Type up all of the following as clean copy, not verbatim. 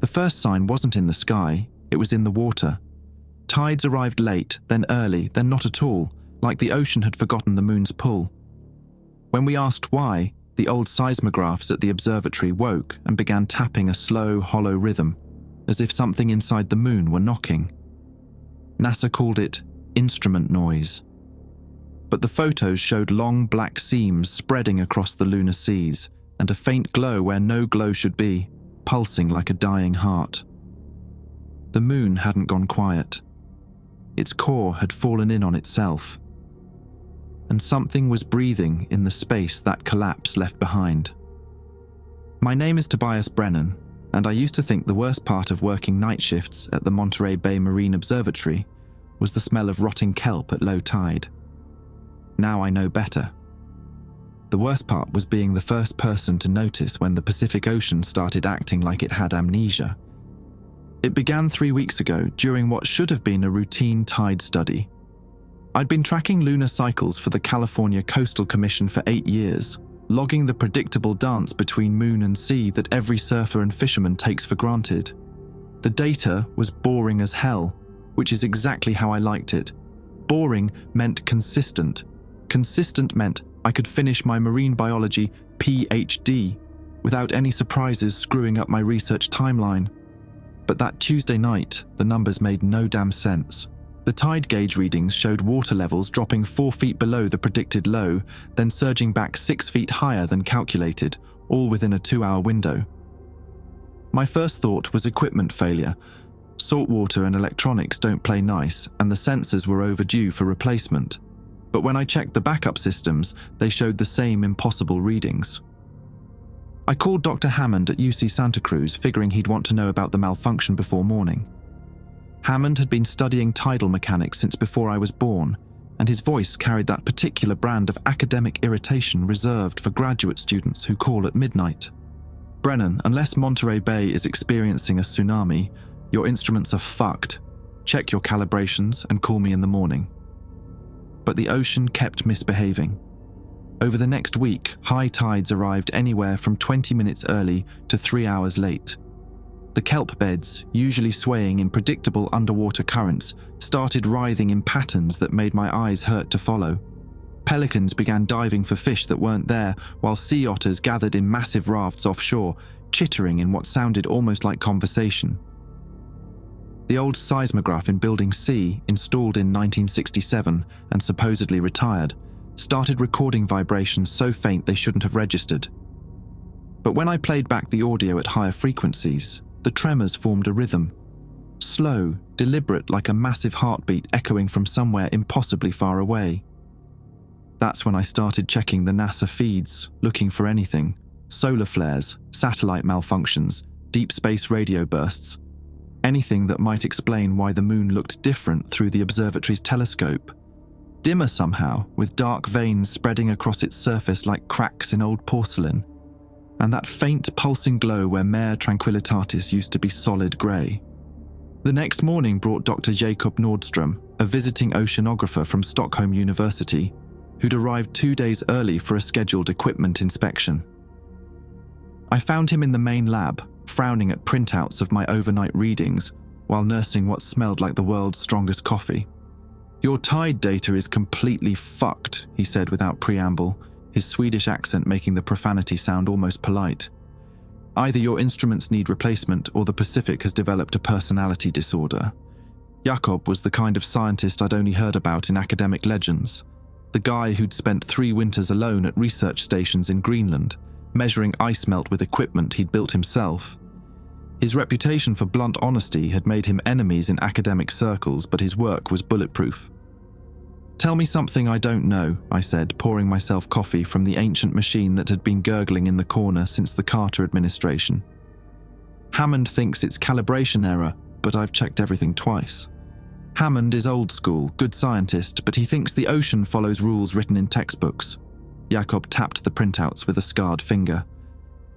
first sign wasn't in the sky, it was in the water. Tides arrived late, then early, then not at all, like the ocean had forgotten the moon's pull. When we asked why, the old seismographs at the observatory woke and began tapping a slow, hollow rhythm, as if something inside the moon were knocking. NASA called it instrument noise. But the photos showed long black seams spreading across the lunar seas and a faint glow where no glow should be, pulsing like a dying heart. The moon hadn't gone quiet. Its core had fallen in on itself, and something was breathing in the space that collapse left behind. My name is Tobias Brennan, and I used to think the worst part of working night shifts at the Monterey Bay Marine Observatory was the smell of rotting kelp at low tide. Now I know better. The worst part was being the first person to notice when the Pacific Ocean started acting like it had amnesia. It began 3 weeks ago during what should have been a routine tide study. I'd been tracking lunar cycles for the California Coastal Commission for 8 years, logging the predictable dance between moon and sea that every surfer and fisherman takes for granted. The data was boring as hell, which is exactly how I liked it. Boring meant consistent. Consistent meant I could finish my marine biology PhD without any surprises screwing up my research timeline. But that Tuesday night, the numbers made no damn sense. The tide gauge readings showed water levels dropping 4 feet below the predicted low, then surging back 6 feet higher than calculated, all within a 2-hour window. My first thought was equipment failure. Saltwater and electronics don't play nice, and the sensors were overdue for replacement. But when I checked the backup systems, they showed the same impossible readings. I called Dr. Hammond at UC Santa Cruz, figuring he'd want to know about the malfunction before morning. Hammond had been studying tidal mechanics since before I was born, and his voice carried that particular brand of academic irritation reserved for graduate students who call at midnight. Brennan, unless Monterey Bay is experiencing a tsunami, your instruments are fucked. Check your calibrations and call me in the morning. But the ocean kept misbehaving. Over the next week, high tides arrived anywhere from 20 minutes early to 3 hours late. The kelp beds, usually swaying in predictable underwater currents, started writhing in patterns that made my eyes hurt to follow. Pelicans began diving for fish that weren't there, while sea otters gathered in massive rafts offshore, chittering in what sounded almost like conversation. The old seismograph in Building C, installed in 1967 and supposedly retired, started recording vibrations so faint they shouldn't have registered. But when I played back the audio at higher frequencies, the tremors formed a rhythm. Slow, deliberate, like a massive heartbeat echoing from somewhere impossibly far away. That's when I started checking the NASA feeds, looking for anything. Solar flares, satellite malfunctions, deep space radio bursts. Anything that might explain why the moon looked different through the observatory's telescope. Dimmer somehow, with dark veins spreading across its surface like cracks in old porcelain. And that faint pulsing glow where Mare Tranquillitatis used to be solid grey. The next morning brought Dr. Jacob Nordstrom, a visiting oceanographer from Stockholm University, who'd arrived 2 days early for a scheduled equipment inspection. I found him in the main lab, frowning at printouts of my overnight readings while nursing what smelled like the world's strongest coffee. "Your tide data is completely fucked," he said without preamble, his Swedish accent making the profanity sound almost polite. "Either your instruments need replacement or the Pacific has developed a personality disorder." Jakob was the kind of scientist I'd only heard about in academic legends. The guy who'd spent 3 winters alone at research stations in Greenland, measuring ice melt with equipment he'd built himself. His reputation for blunt honesty had made him enemies in academic circles, but his work was bulletproof. "Tell me something I don't know," I said, pouring myself coffee from the ancient machine that had been gurgling in the corner since the Carter administration. "Hammond thinks it's calibration error, but I've checked everything twice." Hammond is old school, good scientist, but he thinks the ocean follows rules written in textbooks. Jakob tapped the printouts with a scarred finger.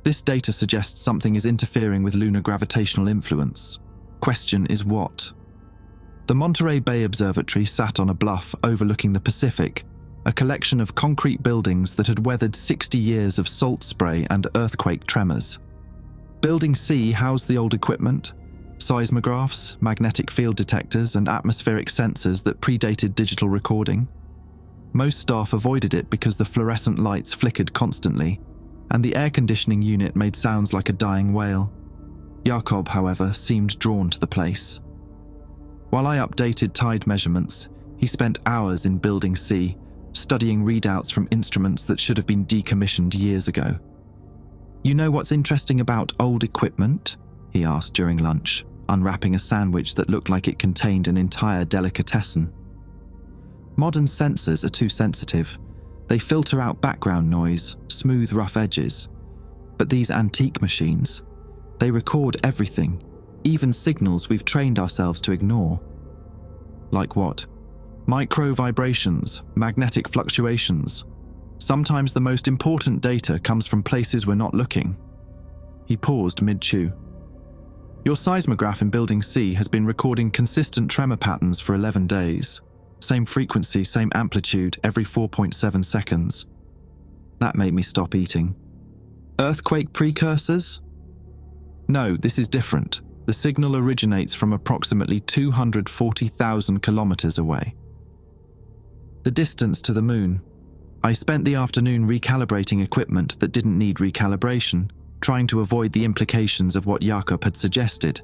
"This data suggests something is interfering with lunar gravitational influence. Question is what?" The Monterey Bay Observatory sat on a bluff overlooking the Pacific, a collection of concrete buildings that had weathered 60 years of salt spray and earthquake tremors. Building C housed the old equipment, seismographs, magnetic field detectors, and atmospheric sensors that predated digital recording. Most staff avoided it because the fluorescent lights flickered constantly, and the air conditioning unit made sounds like a dying whale. Jakob, however, seemed drawn to the place. While I updated tide measurements, he spent hours in Building C, studying readouts from instruments that should have been decommissioned years ago. "You know what's interesting about old equipment?" he asked during lunch, unwrapping a sandwich that looked like it contained an entire delicatessen. "Modern sensors are too sensitive. They filter out background noise, smooth rough edges. But these antique machines, they record everything, even signals we've trained ourselves to ignore." "Like what?" "Micro vibrations, magnetic fluctuations. Sometimes the most important data comes from places we're not looking." He paused mid-chew. "Your seismograph in Building C has been recording consistent tremor patterns for 11 days. Same frequency, same amplitude, every 4.7 seconds. That made me stop eating." "Earthquake precursors?" "No, this is different. The signal originates from approximately 240,000 kilometers away." "The distance to the moon." I spent the afternoon recalibrating equipment that didn't need recalibration, trying to avoid the implications of what Jakob had suggested.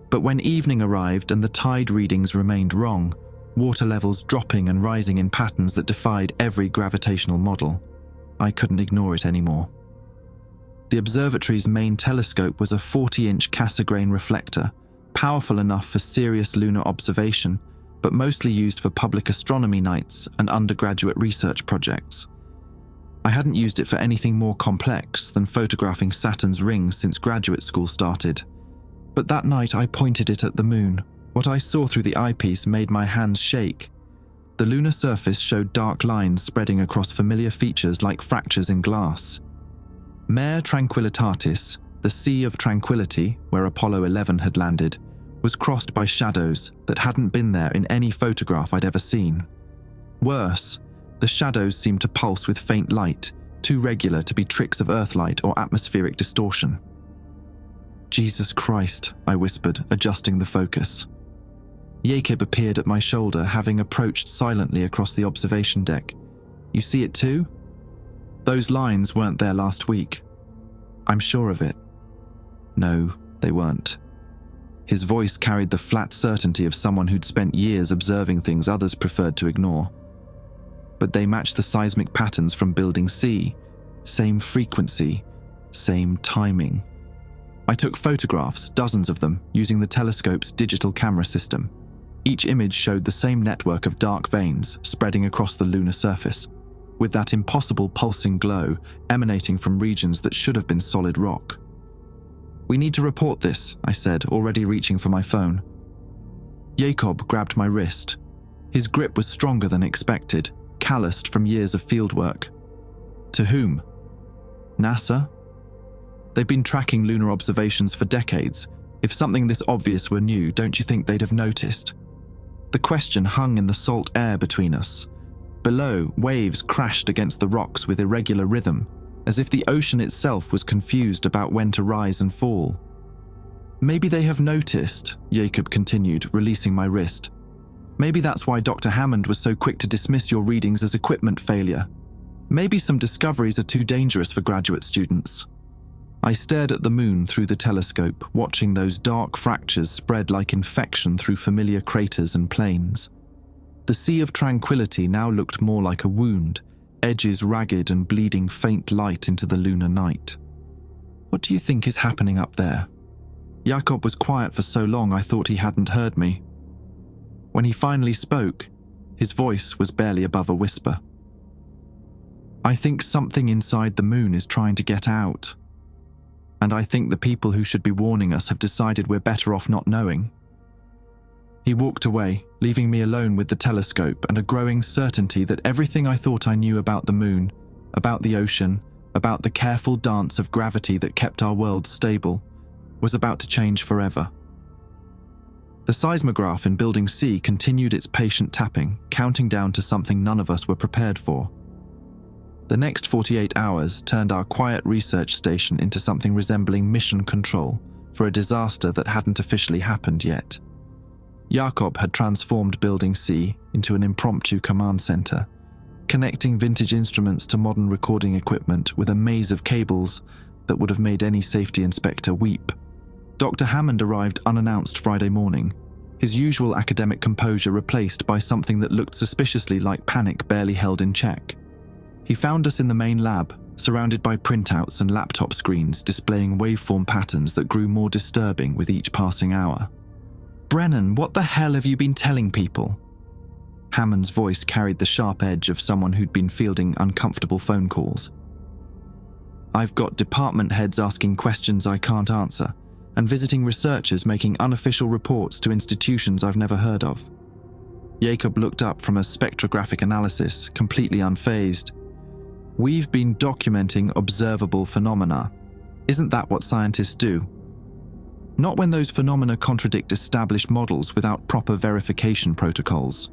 But when evening arrived and the tide readings remained wrong, water levels dropping and rising in patterns that defied every gravitational model, I couldn't ignore it anymore. The observatory's main telescope was a 40-inch Cassegrain reflector, powerful enough for serious lunar observation, but mostly used for public astronomy nights and undergraduate research projects. I hadn't used it for anything more complex than photographing Saturn's rings since graduate school started. But that night I pointed it at the moon. What I saw through the eyepiece made my hands shake. The lunar surface showed dark lines spreading across familiar features like fractures in glass. Mare Tranquillitatis, the Sea of Tranquility, where Apollo 11 had landed, was crossed by shadows that hadn't been there in any photograph I'd ever seen. Worse, the shadows seemed to pulse with faint light, too regular to be tricks of Earthlight or atmospheric distortion. "Jesus Christ," I whispered, adjusting the focus. Jakob appeared at my shoulder, having approached silently across the observation deck. "You see it too?" "Those lines weren't there last week." "I'm sure of it." "No, they weren't." His voice carried the flat certainty of someone who'd spent years observing things others preferred to ignore. "But they match the seismic patterns from Building C. Same frequency, same timing." I took photographs, dozens of them, using the telescope's digital camera system. Each image showed the same network of dark veins spreading across the lunar surface, with that impossible pulsing glow emanating from regions that should have been solid rock. "We need to report this," I said, already reaching for my phone. Jakob grabbed my wrist. His grip was stronger than expected, calloused from years of fieldwork. "To whom?" "NASA. They've been tracking lunar observations for decades. If something this obvious were new, don't you think they'd have noticed?" The question hung in the salt air between us. Below, waves crashed against the rocks with irregular rhythm, as if the ocean itself was confused about when to rise and fall. "Maybe they have noticed," Jakob continued, releasing my wrist. "Maybe that's why Dr. Hammond was so quick to dismiss your readings as equipment failure. Maybe some discoveries are too dangerous for graduate students." I stared at the moon through the telescope, watching those dark fractures spread like infection through familiar craters and plains. The Sea of Tranquility now looked more like a wound, edges ragged and bleeding faint light into the lunar night. "What do you think is happening up there?" Jakob was quiet for so long I thought he hadn't heard me. When he finally spoke, his voice was barely above a whisper. "I think something inside the moon is trying to get out. And I think the people who should be warning us have decided we're better off not knowing." He walked away, leaving me alone with the telescope and a growing certainty that everything I thought I knew about the moon, about the ocean, about the careful dance of gravity that kept our world stable, was about to change forever. The seismograph in Building C continued its patient tapping, counting down to something none of us were prepared for. The next 48 hours turned our quiet research station into something resembling mission control for a disaster that hadn't officially happened yet. Jakob had transformed Building C into an impromptu command center, connecting vintage instruments to modern recording equipment with a maze of cables that would have made any safety inspector weep. Dr. Hammond arrived unannounced Friday morning, his usual academic composure replaced by something that looked suspiciously like panic barely held in check. He found us in the main lab, surrounded by printouts and laptop screens displaying waveform patterns that grew more disturbing with each passing hour. "Brennan, what the hell have you been telling people?" Hammond's voice carried the sharp edge of someone who'd been fielding uncomfortable phone calls. "I've got department heads asking questions I can't answer, and visiting researchers making unofficial reports to institutions I've never heard of." Jakob looked up from a spectrographic analysis, completely unfazed. "We've been documenting observable phenomena. Isn't that what scientists do? Not when those phenomena contradict established models without proper verification protocols."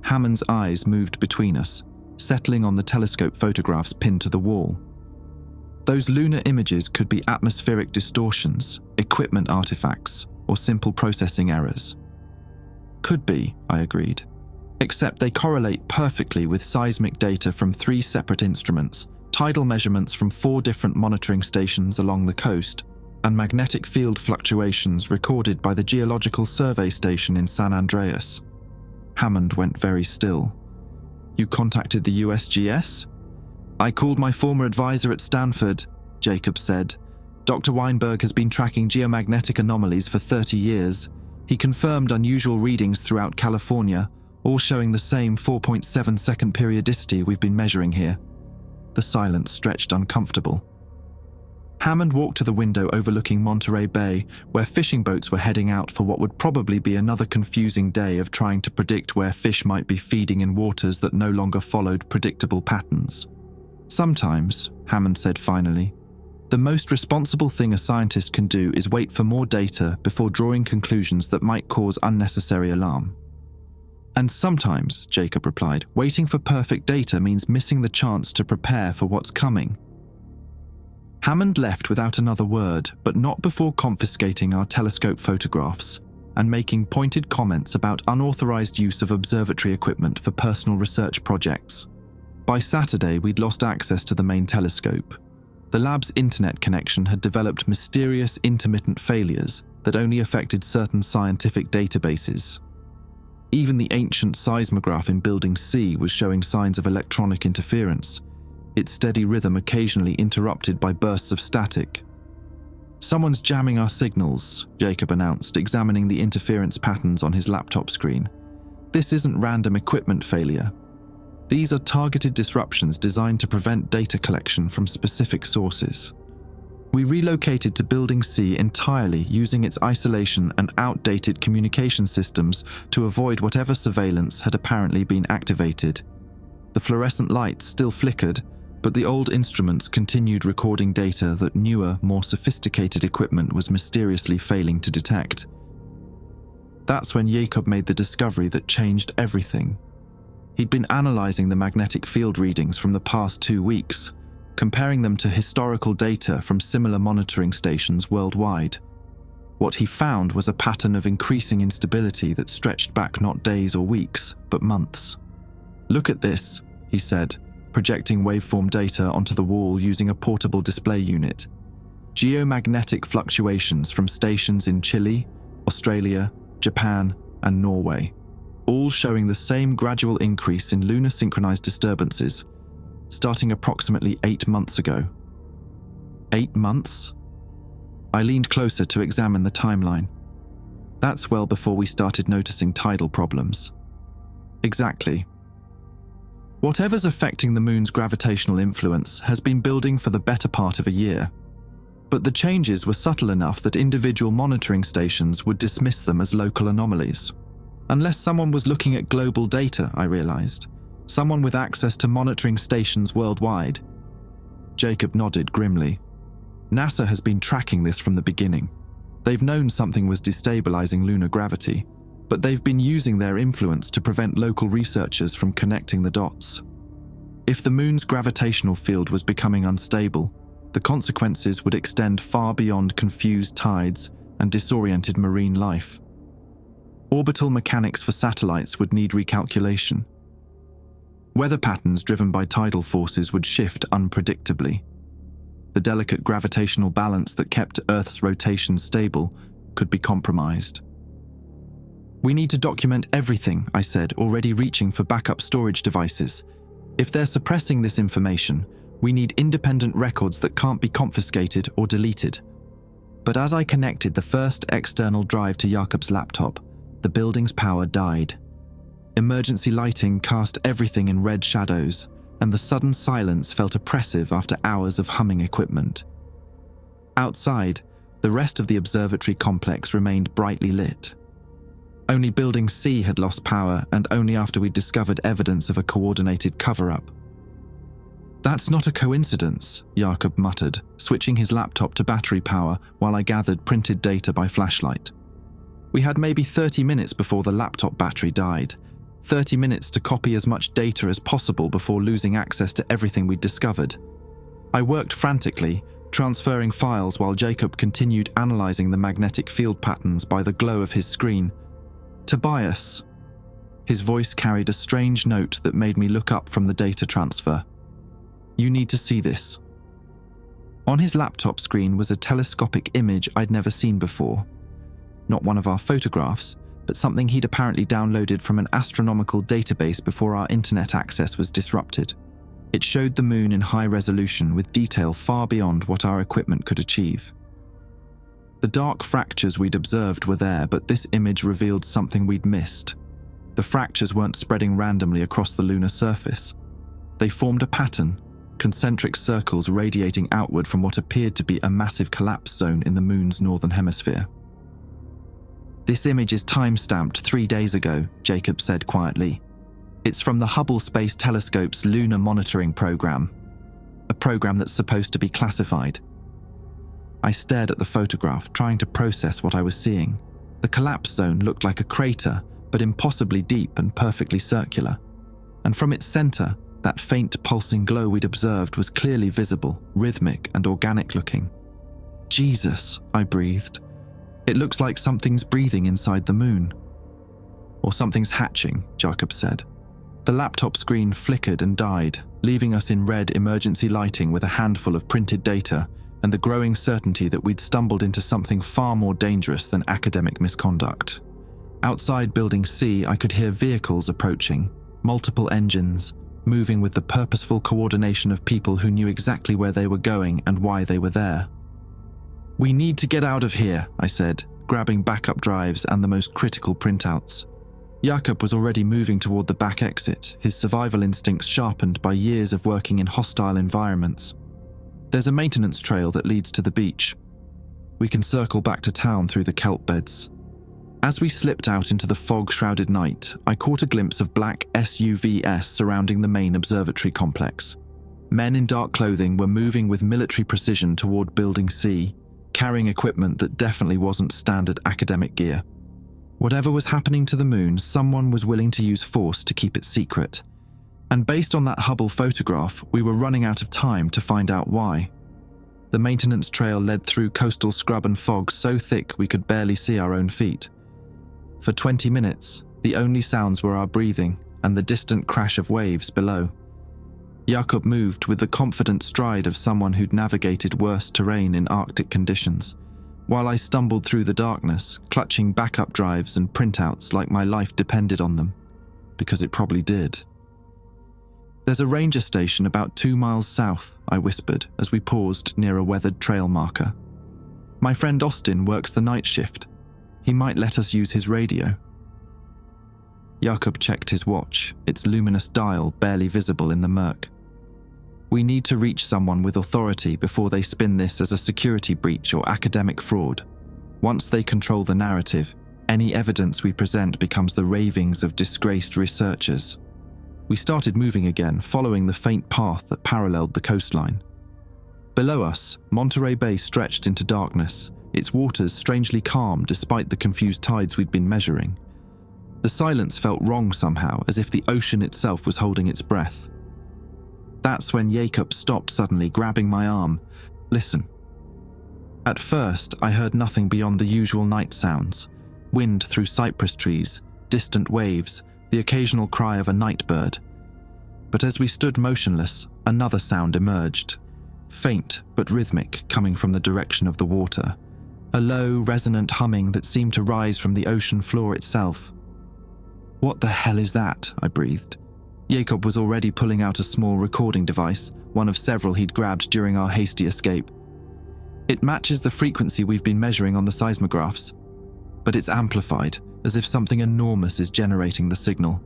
Hammond's eyes moved between us, settling on the telescope photographs pinned to the wall. Those lunar images could be atmospheric distortions, equipment artifacts, or simple processing errors. "Could be," I agreed. "Except they correlate perfectly with seismic data from 3 separate instruments, tidal measurements from 4 different monitoring stations along the coast, and magnetic field fluctuations recorded by the Geological Survey Station in San Andreas." Hammond went very still. "You contacted the USGS?" "I called my former advisor at Stanford," Jacob said. "Dr. Weinberg has been tracking geomagnetic anomalies for 30 years. He confirmed unusual readings throughout California, all showing the same 4.7-second periodicity we've been measuring here." The silence stretched uncomfortable. Hammond walked to the window overlooking Monterey Bay, where fishing boats were heading out for what would probably be another confusing day of trying to predict where fish might be feeding in waters that no longer followed predictable patterns. "Sometimes," Hammond said finally, "the most responsible thing a scientist can do is wait for more data before drawing conclusions that might cause unnecessary alarm." "And sometimes," Jacob replied, "waiting for perfect data means missing the chance to prepare for what's coming." Hammond left without another word, but not before confiscating our telescope photographs and making pointed comments about unauthorized use of observatory equipment for personal research projects. By Saturday, we'd lost access to the main telescope. The lab's internet connection had developed mysterious intermittent failures that only affected certain scientific databases. Even the ancient seismograph in Building C was showing signs of electronic interference, its steady rhythm occasionally interrupted by bursts of static. "Someone's jamming our signals," Jacob announced, examining the interference patterns on his laptop screen. "This isn't random equipment failure. These are targeted disruptions designed to prevent data collection from specific sources." We relocated to Building C entirely using its isolation and outdated communication systems to avoid whatever surveillance had apparently been activated. The fluorescent lights still flickered, but the old instruments continued recording data that newer, more sophisticated equipment was mysteriously failing to detect. That's when Jacob made the discovery that changed everything. He'd been analyzing the magnetic field readings from the past 2 weeks, comparing them to historical data from similar monitoring stations worldwide. What he found was a pattern of increasing instability that stretched back not days or weeks, but months. "Look at this," he said, projecting waveform data onto the wall using a portable display unit. "Geomagnetic fluctuations from stations in Chile, Australia, Japan, and Norway, all showing the same gradual increase in lunar synchronized disturbances, starting approximately 8 months ago." 8 months? I leaned closer to examine the timeline. That's well before we started noticing tidal problems. Exactly. Whatever's affecting the moon's gravitational influence has been building for the better part of a year. But the changes were subtle enough that individual monitoring stations would dismiss them as local anomalies. Unless someone was looking at global data, I realized. Someone with access to monitoring stations worldwide. Jacob nodded grimly. NASA has been tracking this from the beginning. They've known something was destabilizing lunar gravity, but they've been using their influence to prevent local researchers from connecting the dots. If the moon's gravitational field was becoming unstable, the consequences would extend far beyond confused tides and disoriented marine life. Orbital mechanics for satellites would need recalculation. Weather patterns driven by tidal forces would shift unpredictably. The delicate gravitational balance that kept Earth's rotation stable could be compromised. We need to document everything, I said, already reaching for backup storage devices. If they're suppressing this information, we need independent records that can't be confiscated or deleted. But as I connected the first external drive to Jakob's laptop, the building's power died. Emergency lighting cast everything in red shadows, and the sudden silence felt oppressive after hours of humming equipment. Outside, the rest of the observatory complex remained brightly lit. Only Building C had lost power, and only after we'd discovered evidence of a coordinated cover-up. "That's not a coincidence," Jakob muttered, switching his laptop to battery power while I gathered printed data by flashlight. We had maybe 30 minutes before the laptop battery died. 30 minutes to copy as much data as possible before losing access to everything we'd discovered. I worked frantically, transferring files while Jacob continued analyzing the magnetic field patterns by the glow of his screen. "Tobias." His voice carried a strange note that made me look up from the data transfer. "You need to see this." On his laptop screen was a telescopic image I'd never seen before. Not one of our photographs, but something he'd apparently downloaded from an astronomical database before our internet access was disrupted. It showed the moon in high resolution with detail far beyond what our equipment could achieve. The dark fractures we'd observed were there, but this image revealed something we'd missed. The fractures weren't spreading randomly across the lunar surface. They formed a pattern, concentric circles radiating outward from what appeared to be a massive collapse zone in the moon's northern hemisphere. "This image is time-stamped 3 days ago," Jacob said quietly. "It's from the Hubble Space Telescope's lunar monitoring program, a program that's supposed to be classified." I stared at the photograph, trying to process what I was seeing. The collapse zone looked like a crater, but impossibly deep and perfectly circular. And from its center, that faint pulsing glow we'd observed was clearly visible, rhythmic and organic looking. "Jesus," I breathed. "It looks like something's breathing inside the moon." "Or something's hatching," Jacob said. The laptop screen flickered and died, leaving us in red emergency lighting with a handful of printed data and the growing certainty that we'd stumbled into something far more dangerous than academic misconduct. Outside Building C, I could hear vehicles approaching, multiple engines, moving with the purposeful coordination of people who knew exactly where they were going and why they were there. "We need to get out of here," I said, grabbing backup drives and the most critical printouts. Jakob was already moving toward the back exit, his survival instincts sharpened by years of working in hostile environments. "There's a maintenance trail that leads to the beach. We can circle back to town through the kelp beds." As we slipped out into the fog-shrouded night, I caught a glimpse of black SUVs surrounding the main observatory complex. Men in dark clothing were moving with military precision toward Building C, carrying equipment that definitely wasn't standard academic gear. Whatever was happening to the moon, someone was willing to use force to keep it secret. And based on that Hubble photograph, we were running out of time to find out why. The maintenance trail led through coastal scrub and fog so thick we could barely see our own feet. For 20 minutes, the only sounds were our breathing and the distant crash of waves below. Jakob moved with the confident stride of someone who'd navigated worse terrain in Arctic conditions, while I stumbled through the darkness, clutching backup drives and printouts like my life depended on them, because it probably did. "There's a ranger station about 2 miles south," I whispered as we paused near a weathered trail marker. "My friend Austin works the night shift. He might let us use his radio." Jakob checked his watch, its luminous dial barely visible in the murk. "We need to reach someone with authority before they spin this as a security breach or academic fraud. Once they control the narrative, any evidence we present becomes the ravings of disgraced researchers." We started moving again, following the faint path that paralleled the coastline. Below us, Monterey Bay stretched into darkness, its waters strangely calm despite the confused tides we'd been measuring. The silence felt wrong somehow, as if the ocean itself was holding its breath. That's when Jacob stopped suddenly, grabbing my arm. "Listen." At first, I heard nothing beyond the usual night sounds. Wind through cypress trees, distant waves, the occasional cry of a night bird. But as we stood motionless, another sound emerged. Faint but rhythmic, coming from the direction of the water. A low, resonant humming that seemed to rise from the ocean floor itself. "What the hell is that?" I breathed. Jacob was already pulling out a small recording device, one of several he'd grabbed during our hasty escape. "It matches the frequency we've been measuring on the seismographs, but it's amplified, as if something enormous is generating the signal."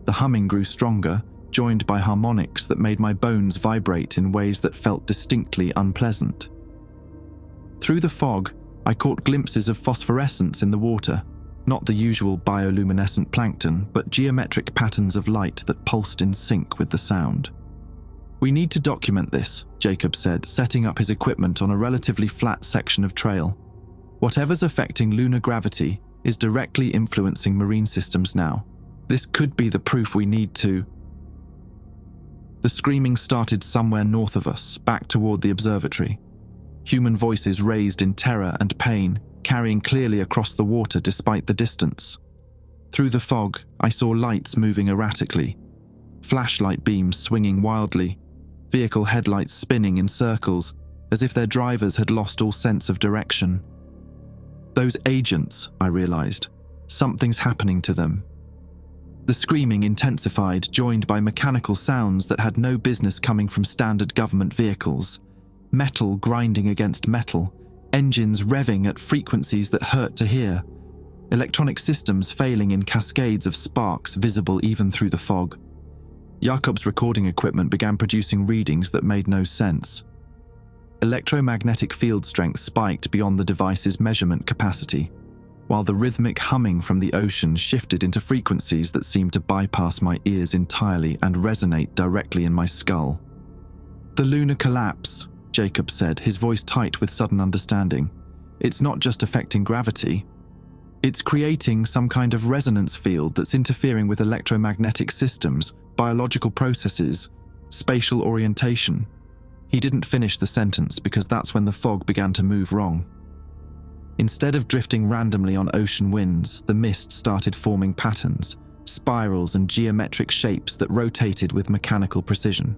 The humming grew stronger, joined by harmonics that made my bones vibrate in ways that felt distinctly unpleasant. Through the fog, I caught glimpses of phosphorescence in the water, not the usual bioluminescent plankton, but geometric patterns of light that pulsed in sync with the sound. "We need to document this," Jacob said, setting up his equipment on a relatively flat section of trail. "Whatever's affecting lunar gravity is directly influencing marine systems now. This could be the proof we need to..." The screaming started somewhere north of us, back toward the observatory. Human voices raised in terror and pain, carrying clearly across the water despite the distance. Through the fog, I saw lights moving erratically, flashlight beams swinging wildly, vehicle headlights spinning in circles, as if their drivers had lost all sense of direction. Those agents, I realized, something's happening to them. The screaming intensified, joined by mechanical sounds that had no business coming from standard government vehicles. Metal grinding against metal, engines revving at frequencies that hurt to hear, electronic systems failing in cascades of sparks visible even through the fog. Jacob's recording equipment began producing readings that made no sense. Electromagnetic field strength spiked beyond the device's measurement capacity, while the rhythmic humming from the ocean shifted into frequencies that seemed to bypass my ears entirely and resonate directly in my skull. "The lunar collapse," Jacob said, his voice tight with sudden understanding. "It's not just affecting gravity. It's creating some kind of resonance field that's interfering with electromagnetic systems, biological processes, spatial orientation." He didn't finish the sentence because that's when the fog began to move wrong. Instead of drifting randomly on ocean winds, the mist started forming patterns, spirals and geometric shapes that rotated with mechanical precision.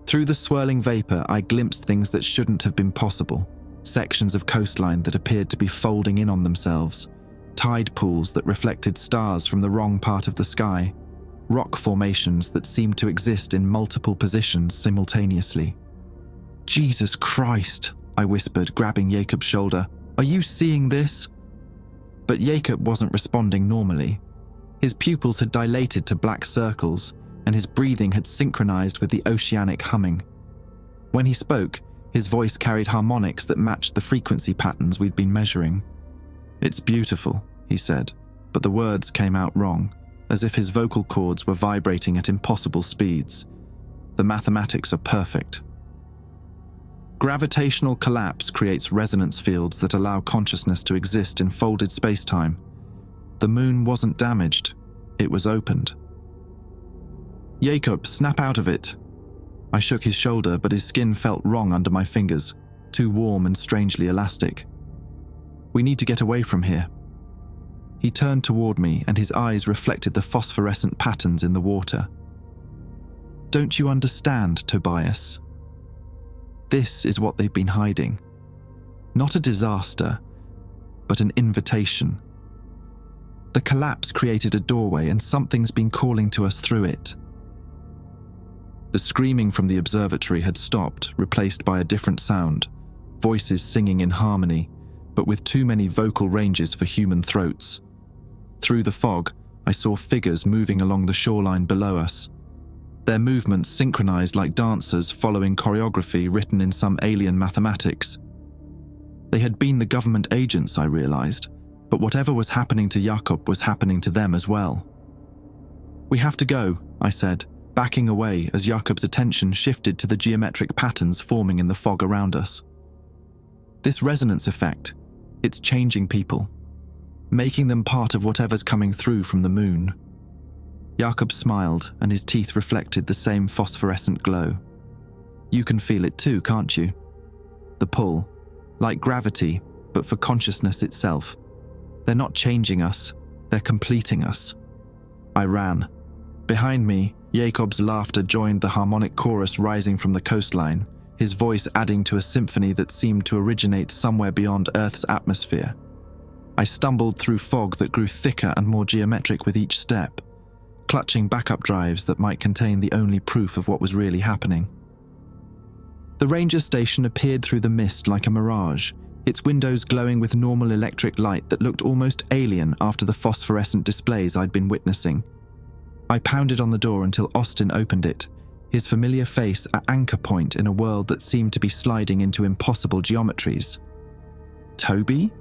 Through the swirling vapor, I glimpsed things that shouldn't have been possible. Sections of coastline that appeared to be folding in on themselves. Tide pools that reflected stars from the wrong part of the sky. Rock formations that seemed to exist in multiple positions simultaneously. "Jesus Christ," I whispered, grabbing Jacob's shoulder. "Are you seeing this?" But Jacob wasn't responding normally. His pupils had dilated to black circles, and his breathing had synchronized with the oceanic humming. When he spoke, his voice carried harmonics that matched the frequency patterns we'd been measuring. "It's beautiful," he said, but the words came out wrong, as if his vocal cords were vibrating at impossible speeds. "The mathematics are perfect." Gravitational collapse creates resonance fields that allow consciousness to exist in folded space-time. The moon wasn't damaged, it was opened. "Jacob, snap out of it." I shook his shoulder, but his skin felt wrong under my fingers, too warm and strangely elastic. "We need to get away from here." He turned toward me, and his eyes reflected the phosphorescent patterns in the water. "Don't you understand, Tobias? This is what they've been hiding. Not a disaster, but an invitation. The collapse created a doorway, and something's been calling to us through it." The screaming from the observatory had stopped, replaced by a different sound, voices singing in harmony, but with too many vocal ranges for human throats. Through the fog, I saw figures moving along the shoreline below us. Their movements synchronized like dancers following choreography written in some alien mathematics. They had been the government agents, I realized, but whatever was happening to Jacob was happening to them as well. "We have to go," I said, backing away as Jacob's attention shifted to the geometric patterns forming in the fog around us. "This resonance effect, it's changing people, making them part of whatever's coming through from the moon." Jakob smiled, and his teeth reflected the same phosphorescent glow. You can feel it too, can't you? The pull, like gravity, but for consciousness itself. They're not changing us, they're completing us. I ran. Behind me, Jakob's laughter joined the harmonic chorus rising from the coastline, his voice adding to a symphony that seemed to originate somewhere beyond Earth's atmosphere. I stumbled through fog that grew thicker and more geometric with each step, clutching backup drives that might contain the only proof of what was really happening. The ranger station appeared through the mist like a mirage, its windows glowing with normal electric light that looked almost alien after the phosphorescent displays I'd been witnessing. I pounded on the door until Austin opened it, his familiar face an anchor point in a world that seemed to be sliding into impossible geometries. Toby?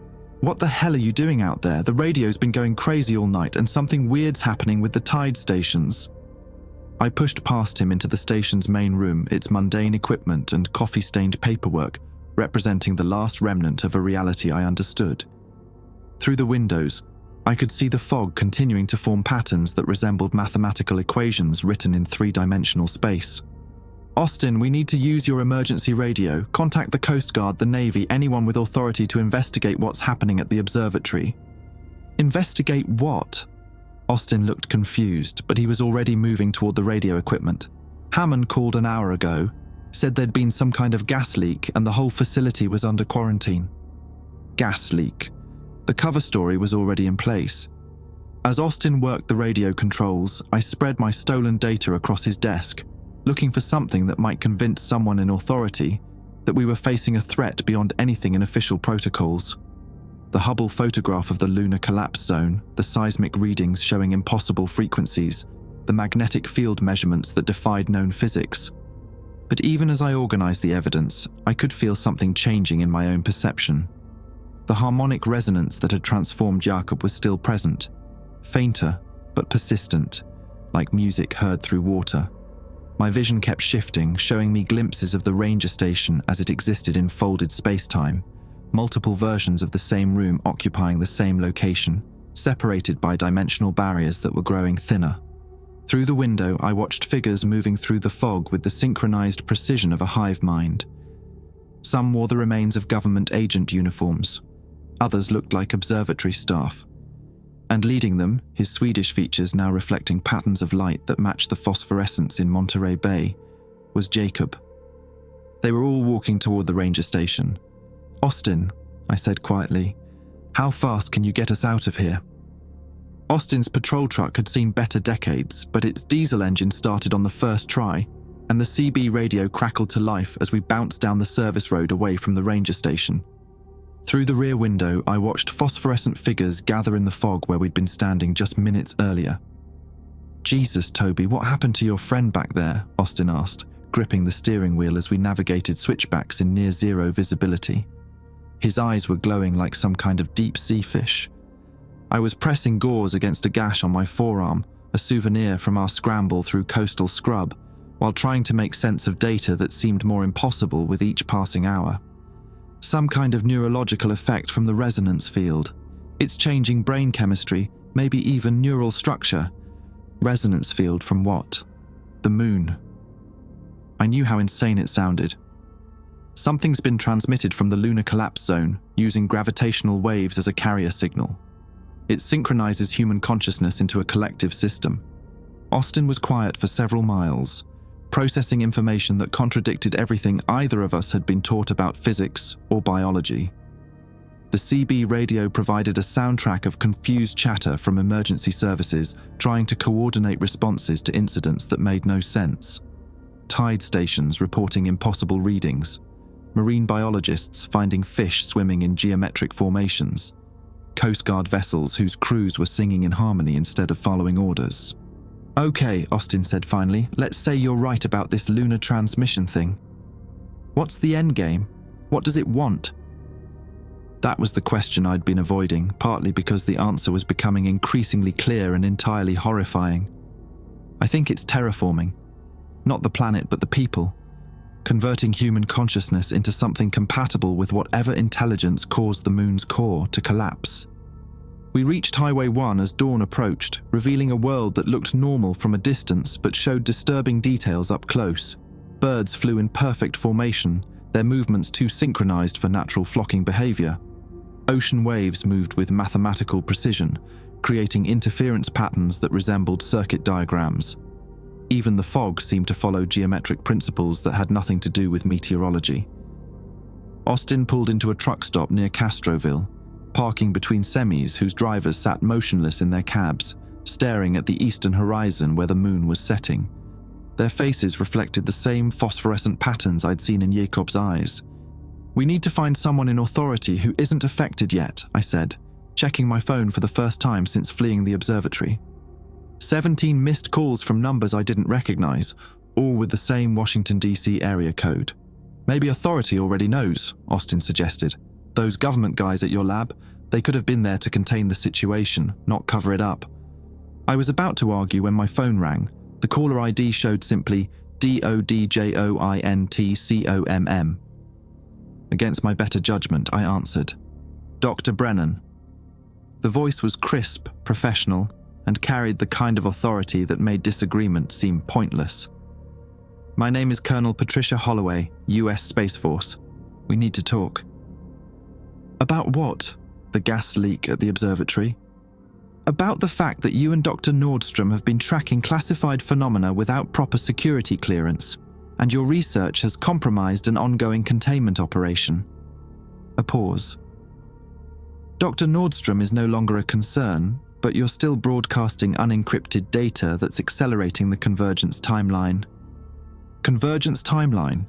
What the hell are you doing out there? The radio's been going crazy all night and something weird's happening with the tide stations. I pushed past him into the station's main room, its mundane equipment and coffee-stained paperwork representing the last remnant of a reality I understood. Through the windows, I could see the fog continuing to form patterns that resembled mathematical equations written in three-dimensional space. Austin, we need to use your emergency radio. Contact the Coast Guard, the Navy, anyone with authority to investigate what's happening at the observatory. Investigate what? Austin looked confused, but he was already moving toward the radio equipment. Hammond called an hour ago, said there'd been some kind of gas leak and the whole facility was under quarantine. Gas leak. The cover story was already in place. As Austin worked the radio controls, I spread my stolen data across his desk, looking for something that might convince someone in authority that we were facing a threat beyond anything in official protocols. The Hubble photograph of the lunar collapse zone, the seismic readings showing impossible frequencies, the magnetic field measurements that defied known physics. But even as I organized the evidence, I could feel something changing in my own perception. The harmonic resonance that had transformed Jakob was still present, fainter but persistent, like music heard through water. My vision kept shifting, showing me glimpses of the ranger station as it existed in folded space-time, multiple versions of the same room occupying the same location, separated by dimensional barriers that were growing thinner. Through the window, I watched figures moving through the fog with the synchronized precision of a hive mind. Some wore the remains of government agent uniforms. Others looked like observatory staff. And leading them, his Swedish features now reflecting patterns of light that matched the phosphorescence in Monterey Bay, was Jakob. They were all walking toward the ranger station. "Austin," I said quietly, "how fast can you get us out of here?" Austin's patrol truck had seen better decades, but its diesel engine started on the first try, and the CB radio crackled to life as we bounced down the service road away from the ranger station. Through the rear window, I watched phosphorescent figures gather in the fog where we'd been standing just minutes earlier. "Jesus, Toby, what happened to your friend back there?" Austin asked, gripping the steering wheel as we navigated switchbacks in near-zero visibility. His eyes were glowing like some kind of deep-sea fish. I was pressing gauze against a gash on my forearm, a souvenir from our scramble through coastal scrub, while trying to make sense of data that seemed more impossible with each passing hour. Some kind of neurological effect from the resonance field. It's changing brain chemistry, maybe even neural structure. Resonance field from what? The moon. I knew how insane it sounded. Something's been transmitted from the lunar collapse zone, using gravitational waves as a carrier signal. It synchronizes human consciousness into a collective system. Austin was quiet for several miles, processing information that contradicted everything either of us had been taught about physics or biology. The CB radio provided a soundtrack of confused chatter from emergency services trying to coordinate responses to incidents that made no sense. Tide stations reporting impossible readings. Marine biologists finding fish swimming in geometric formations. Coast Guard vessels whose crews were singing in harmony instead of following orders. "Okay," Austin said finally, "let's say you're right about this lunar transmission thing. What's the end game? What does it want?" That was the question I'd been avoiding, partly because the answer was becoming increasingly clear and entirely horrifying. I think it's terraforming. Not the planet, but the people. Converting human consciousness into something compatible with whatever intelligence caused the moon's core to collapse. We reached Highway 1 as dawn approached, revealing a world that looked normal from a distance but showed disturbing details up close. Birds flew in perfect formation, their movements too synchronized for natural flocking behavior. Ocean waves moved with mathematical precision, creating interference patterns that resembled circuit diagrams. Even the fog seemed to follow geometric principles that had nothing to do with meteorology. Austin pulled into a truck stop near Castroville, parking between semis whose drivers sat motionless in their cabs, staring at the eastern horizon where the moon was setting. Their faces reflected the same phosphorescent patterns I'd seen in Jacob's eyes. "We need to find someone in authority who isn't affected yet," I said, checking my phone for the first time since fleeing the observatory. 17 missed calls from numbers I didn't recognize, all with the same Washington, D.C. area code. "Maybe authority already knows," Austin suggested. "Those government guys at your lab, they could have been there to contain the situation, not cover it up." I was about to argue when my phone rang. The caller ID showed simply DODJOINTCOMM. Against my better judgment, I answered, "Dr. Brennan." The voice was crisp, professional, and carried the kind of authority that made disagreement seem pointless. "My name is Colonel Patricia Holloway, U.S. Space Force. We need to talk." "About what?" "The gas leak at the observatory." "About the fact that you and Dr. Nordstrom have been tracking classified phenomena without proper security clearance, and your research has compromised an ongoing containment operation." A pause. "Dr. Nordstrom is no longer a concern, but you're still broadcasting unencrypted data that's accelerating the convergence timeline." "Convergence timeline?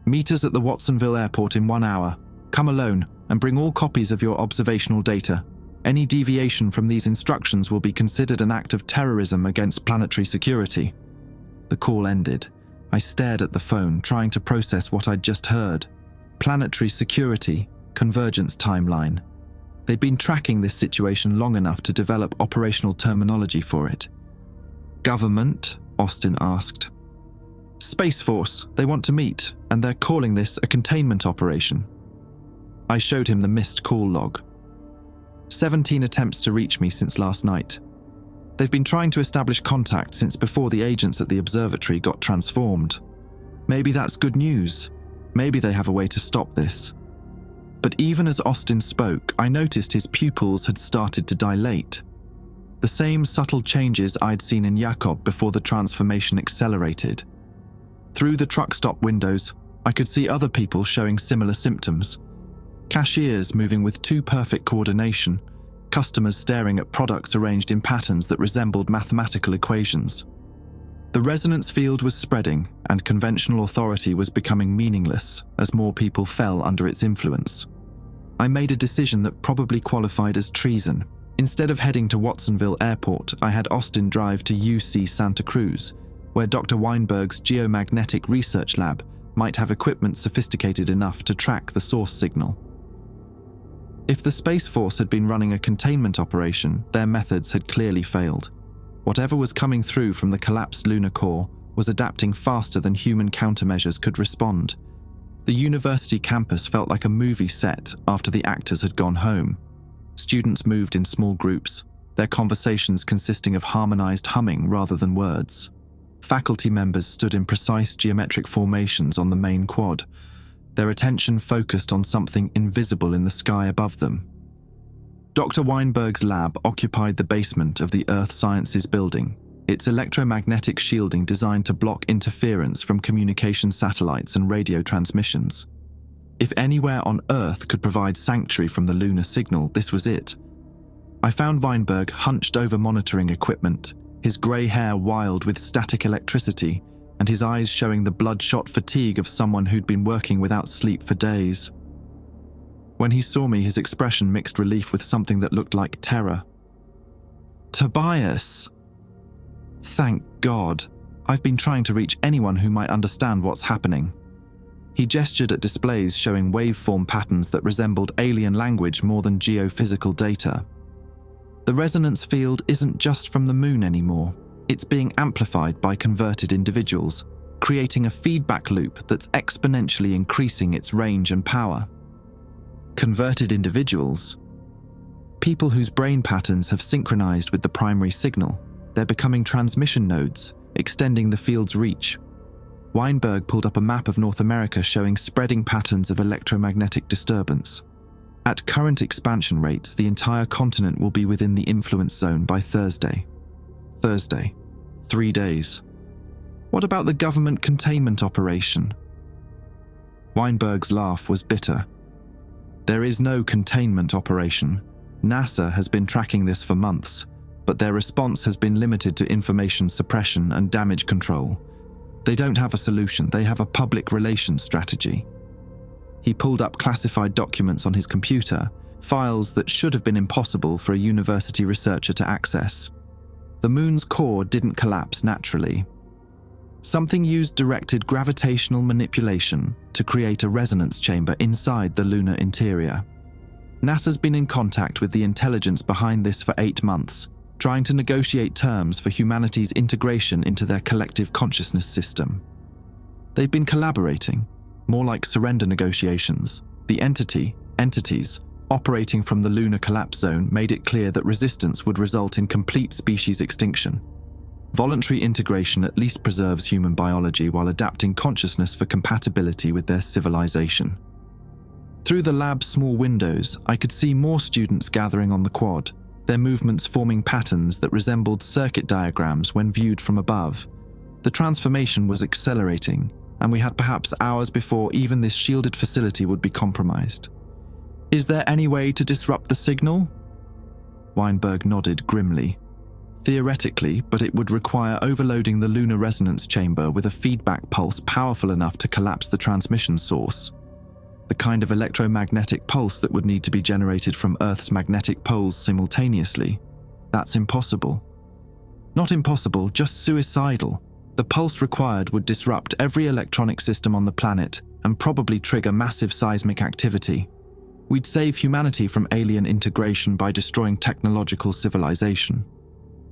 Meet us at the Watsonville airport in 1 hour. Come alone and bring all copies of your observational data. Any deviation from these instructions will be considered an act of terrorism against planetary security." The call ended. I stared at the phone, trying to process what I'd just heard. Planetary security, convergence timeline. They'd been tracking this situation long enough to develop operational terminology for it. "Government?" Austin asked. "Space Force. They want to meet, and they're calling this a containment operation." I showed him the missed call log. 17 attempts to reach me since last night. They've been trying to establish contact since before the agents at the observatory got transformed. Maybe that's good news. Maybe they have a way to stop this. But even as Austin spoke, I noticed his pupils had started to dilate. The same subtle changes I'd seen in Jacob before the transformation accelerated. Through the truck stop windows, I could see other people showing similar symptoms. Cashiers moving with too perfect coordination, customers staring at products arranged in patterns that resembled mathematical equations. The resonance field was spreading, and conventional authority was becoming meaningless as more people fell under its influence. I made a decision that probably qualified as treason. Instead of heading to Watsonville Airport, I had Austin drive to UC Santa Cruz, where Dr. Weinberg's geomagnetic research lab might have equipment sophisticated enough to track the source signal. If the Space Force had been running a containment operation, their methods had clearly failed. Whatever was coming through from the collapsed lunar core was adapting faster than human countermeasures could respond. The university campus felt like a movie set after the actors had gone home. Students moved in small groups, their conversations consisting of harmonized humming rather than words. Faculty members stood in precise geometric formations on the main quad, their attention focused on something invisible in the sky above them. Dr. Weinberg's lab occupied the basement of the Earth Sciences building, its electromagnetic shielding designed to block interference from communication satellites and radio transmissions. If anywhere on Earth could provide sanctuary from the lunar signal, this was it. I found Weinberg hunched over monitoring equipment, his grey hair wild with static electricity, and his eyes showing the bloodshot fatigue of someone who'd been working without sleep for days. When he saw me, his expression mixed relief with something that looked like terror. "Tobias!" "Thank God. I've been trying to reach anyone who might understand what's happening." He gestured at displays showing waveform patterns that resembled alien language more than geophysical data. "The resonance field isn't just from the moon anymore. It's being amplified by converted individuals, creating a feedback loop that's exponentially increasing its range and power." "Converted individuals?" People whose brain patterns have synchronized with the primary signal. They're becoming transmission nodes, extending the field's reach. Weinberg pulled up a map of North America showing spreading patterns of electromagnetic disturbance. At current expansion rates, the entire continent will be within the influence zone by Thursday. 3 days. What about the government containment operation? Weinberg's laugh was bitter. There is no containment operation. NASA has been tracking this for months, but their response has been limited to information suppression and damage control. They don't have a solution, they have a public relations strategy. He pulled up classified documents on his computer, files that should have been impossible for a university researcher to access. The moon's core didn't collapse naturally. Something used directed gravitational manipulation to create a resonance chamber inside the lunar interior. NASA's been in contact with the intelligence behind this for 8 months, trying to negotiate terms for humanity's integration into their collective consciousness system. They've been collaborating, more like surrender negotiations. The entities, operating from the lunar collapse zone made it clear that resistance would result in complete species extinction. Voluntary integration at least preserves human biology while adapting consciousness for compatibility with their civilization. Through the lab's small windows, I could see more students gathering on the quad, their movements forming patterns that resembled circuit diagrams when viewed from above. The transformation was accelerating, and we had perhaps hours before even this shielded facility would be compromised. Is there any way to disrupt the signal? Weinberg nodded grimly. Theoretically, but it would require overloading the lunar resonance chamber with a feedback pulse powerful enough to collapse the transmission source. The kind of electromagnetic pulse that would need to be generated from Earth's magnetic poles simultaneously. That's impossible. Not impossible, just suicidal. The pulse required would disrupt every electronic system on the planet and probably trigger massive seismic activity. We'd save humanity from alien integration by destroying technological civilization.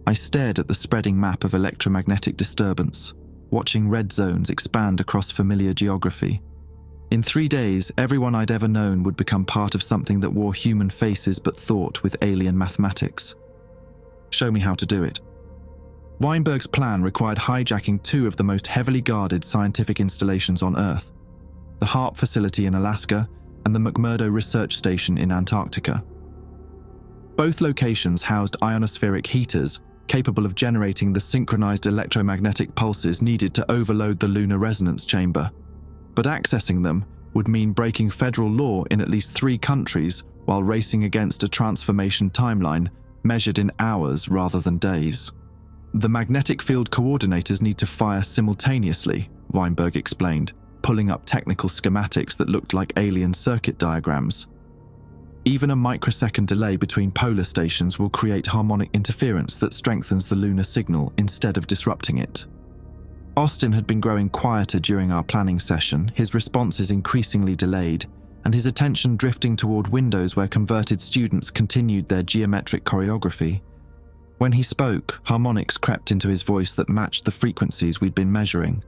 I stared at the spreading map of electromagnetic disturbance, watching red zones expand across familiar geography. In 3 days, everyone I'd ever known would become part of something that wore human faces but thought with alien mathematics. Show me how to do it. Weinberg's plan required hijacking 2 of the most heavily guarded scientific installations on Earth, the HARP facility in Alaska and the McMurdo Research Station in Antarctica. Both locations housed ionospheric heaters capable of generating the synchronized electromagnetic pulses needed to overload the lunar resonance chamber. But accessing them would mean breaking federal law in at least 3 countries while racing against a transformation timeline measured in hours rather than days. The magnetic field coordinators need to fire simultaneously, Weinberg explained, pulling up technical schematics that looked like alien circuit diagrams. Even a microsecond delay between polar stations will create harmonic interference that strengthens the lunar signal instead of disrupting it. Austin had been growing quieter during our planning session, his responses increasingly delayed, and his attention drifting toward windows where converted students continued their geometric choreography. When he spoke, harmonics crept into his voice that matched the frequencies we'd been measuring.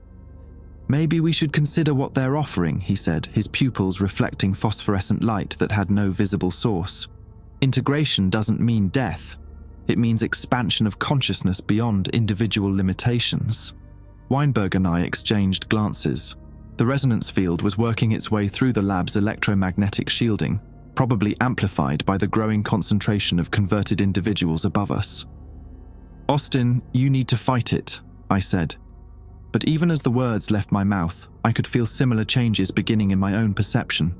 Maybe we should consider what they're offering, he said, his pupils reflecting phosphorescent light that had no visible source. Integration doesn't mean death. It means expansion of consciousness beyond individual limitations. Weinberg and I exchanged glances. The resonance field was working its way through the lab's electromagnetic shielding, probably amplified by the growing concentration of converted individuals above us. Austin, you need to fight it, I said. But even as the words left my mouth, I could feel similar changes beginning in my own perception.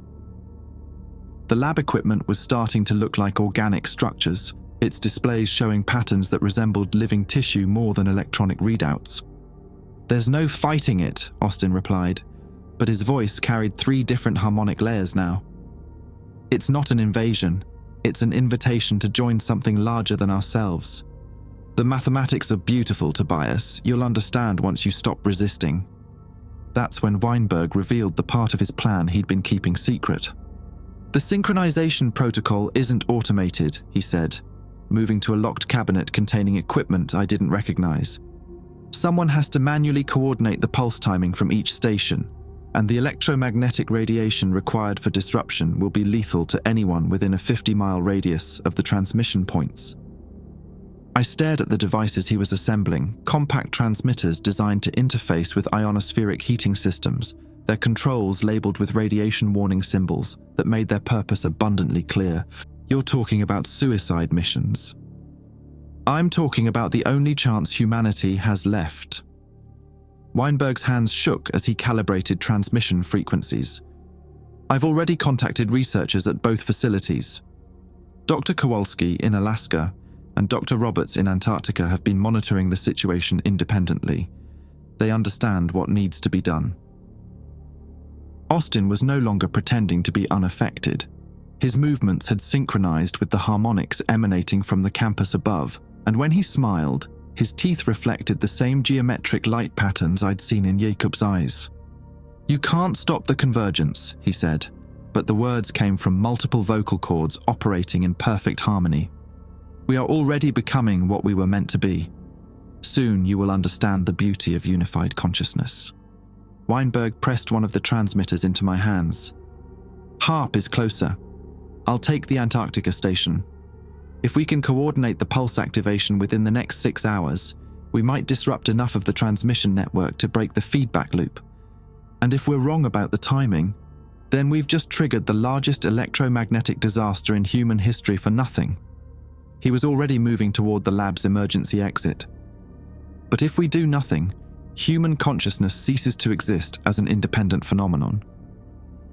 The lab equipment was starting to look like organic structures, its displays showing patterns that resembled living tissue more than electronic readouts. There's no fighting it, Austin replied, but his voice carried 3 different harmonic layers now. It's not an invasion, it's an invitation to join something larger than ourselves. The mathematics are beautiful, Tobias. You'll understand once you stop resisting. That's when Weinberg revealed the part of his plan he'd been keeping secret. The synchronization protocol isn't automated, he said, moving to a locked cabinet containing equipment I didn't recognize. Someone has to manually coordinate the pulse timing from each station. and the electromagnetic radiation required for disruption will be lethal to anyone within a 50-mile radius of the transmission points. I stared at the devices he was assembling, compact transmitters designed to interface with ionospheric heating systems, their controls labeled with radiation warning symbols that made their purpose abundantly clear. You're talking about suicide missions. I'm talking about the only chance humanity has left. Weinberg's hands shook as he calibrated transmission frequencies. I've already contacted researchers at both facilities. Dr. Kowalski in Alaska and Dr. Roberts in Antarctica have been monitoring the situation independently. They understand what needs to be done. Austin was no longer pretending to be unaffected. His movements had synchronized with the harmonics emanating from the campus above, and when he smiled, his teeth reflected the same geometric light patterns I'd seen in Jacob's eyes. "You can't stop the convergence," he said, but the words came from multiple vocal cords operating in perfect harmony. "We are already becoming what we were meant to be. Soon you will understand the beauty of unified consciousness." Weinberg pressed one of the transmitters into my hands. "HARP is closer. I'll take the Antarctica station. If we can coordinate the pulse activation within the next 6 hours, we might disrupt enough of the transmission network to break the feedback loop. And if we're wrong about the timing, then we've just triggered the largest electromagnetic disaster in human history for nothing." He was already moving toward the lab's emergency exit. "But if we do nothing, human consciousness ceases to exist as an independent phenomenon."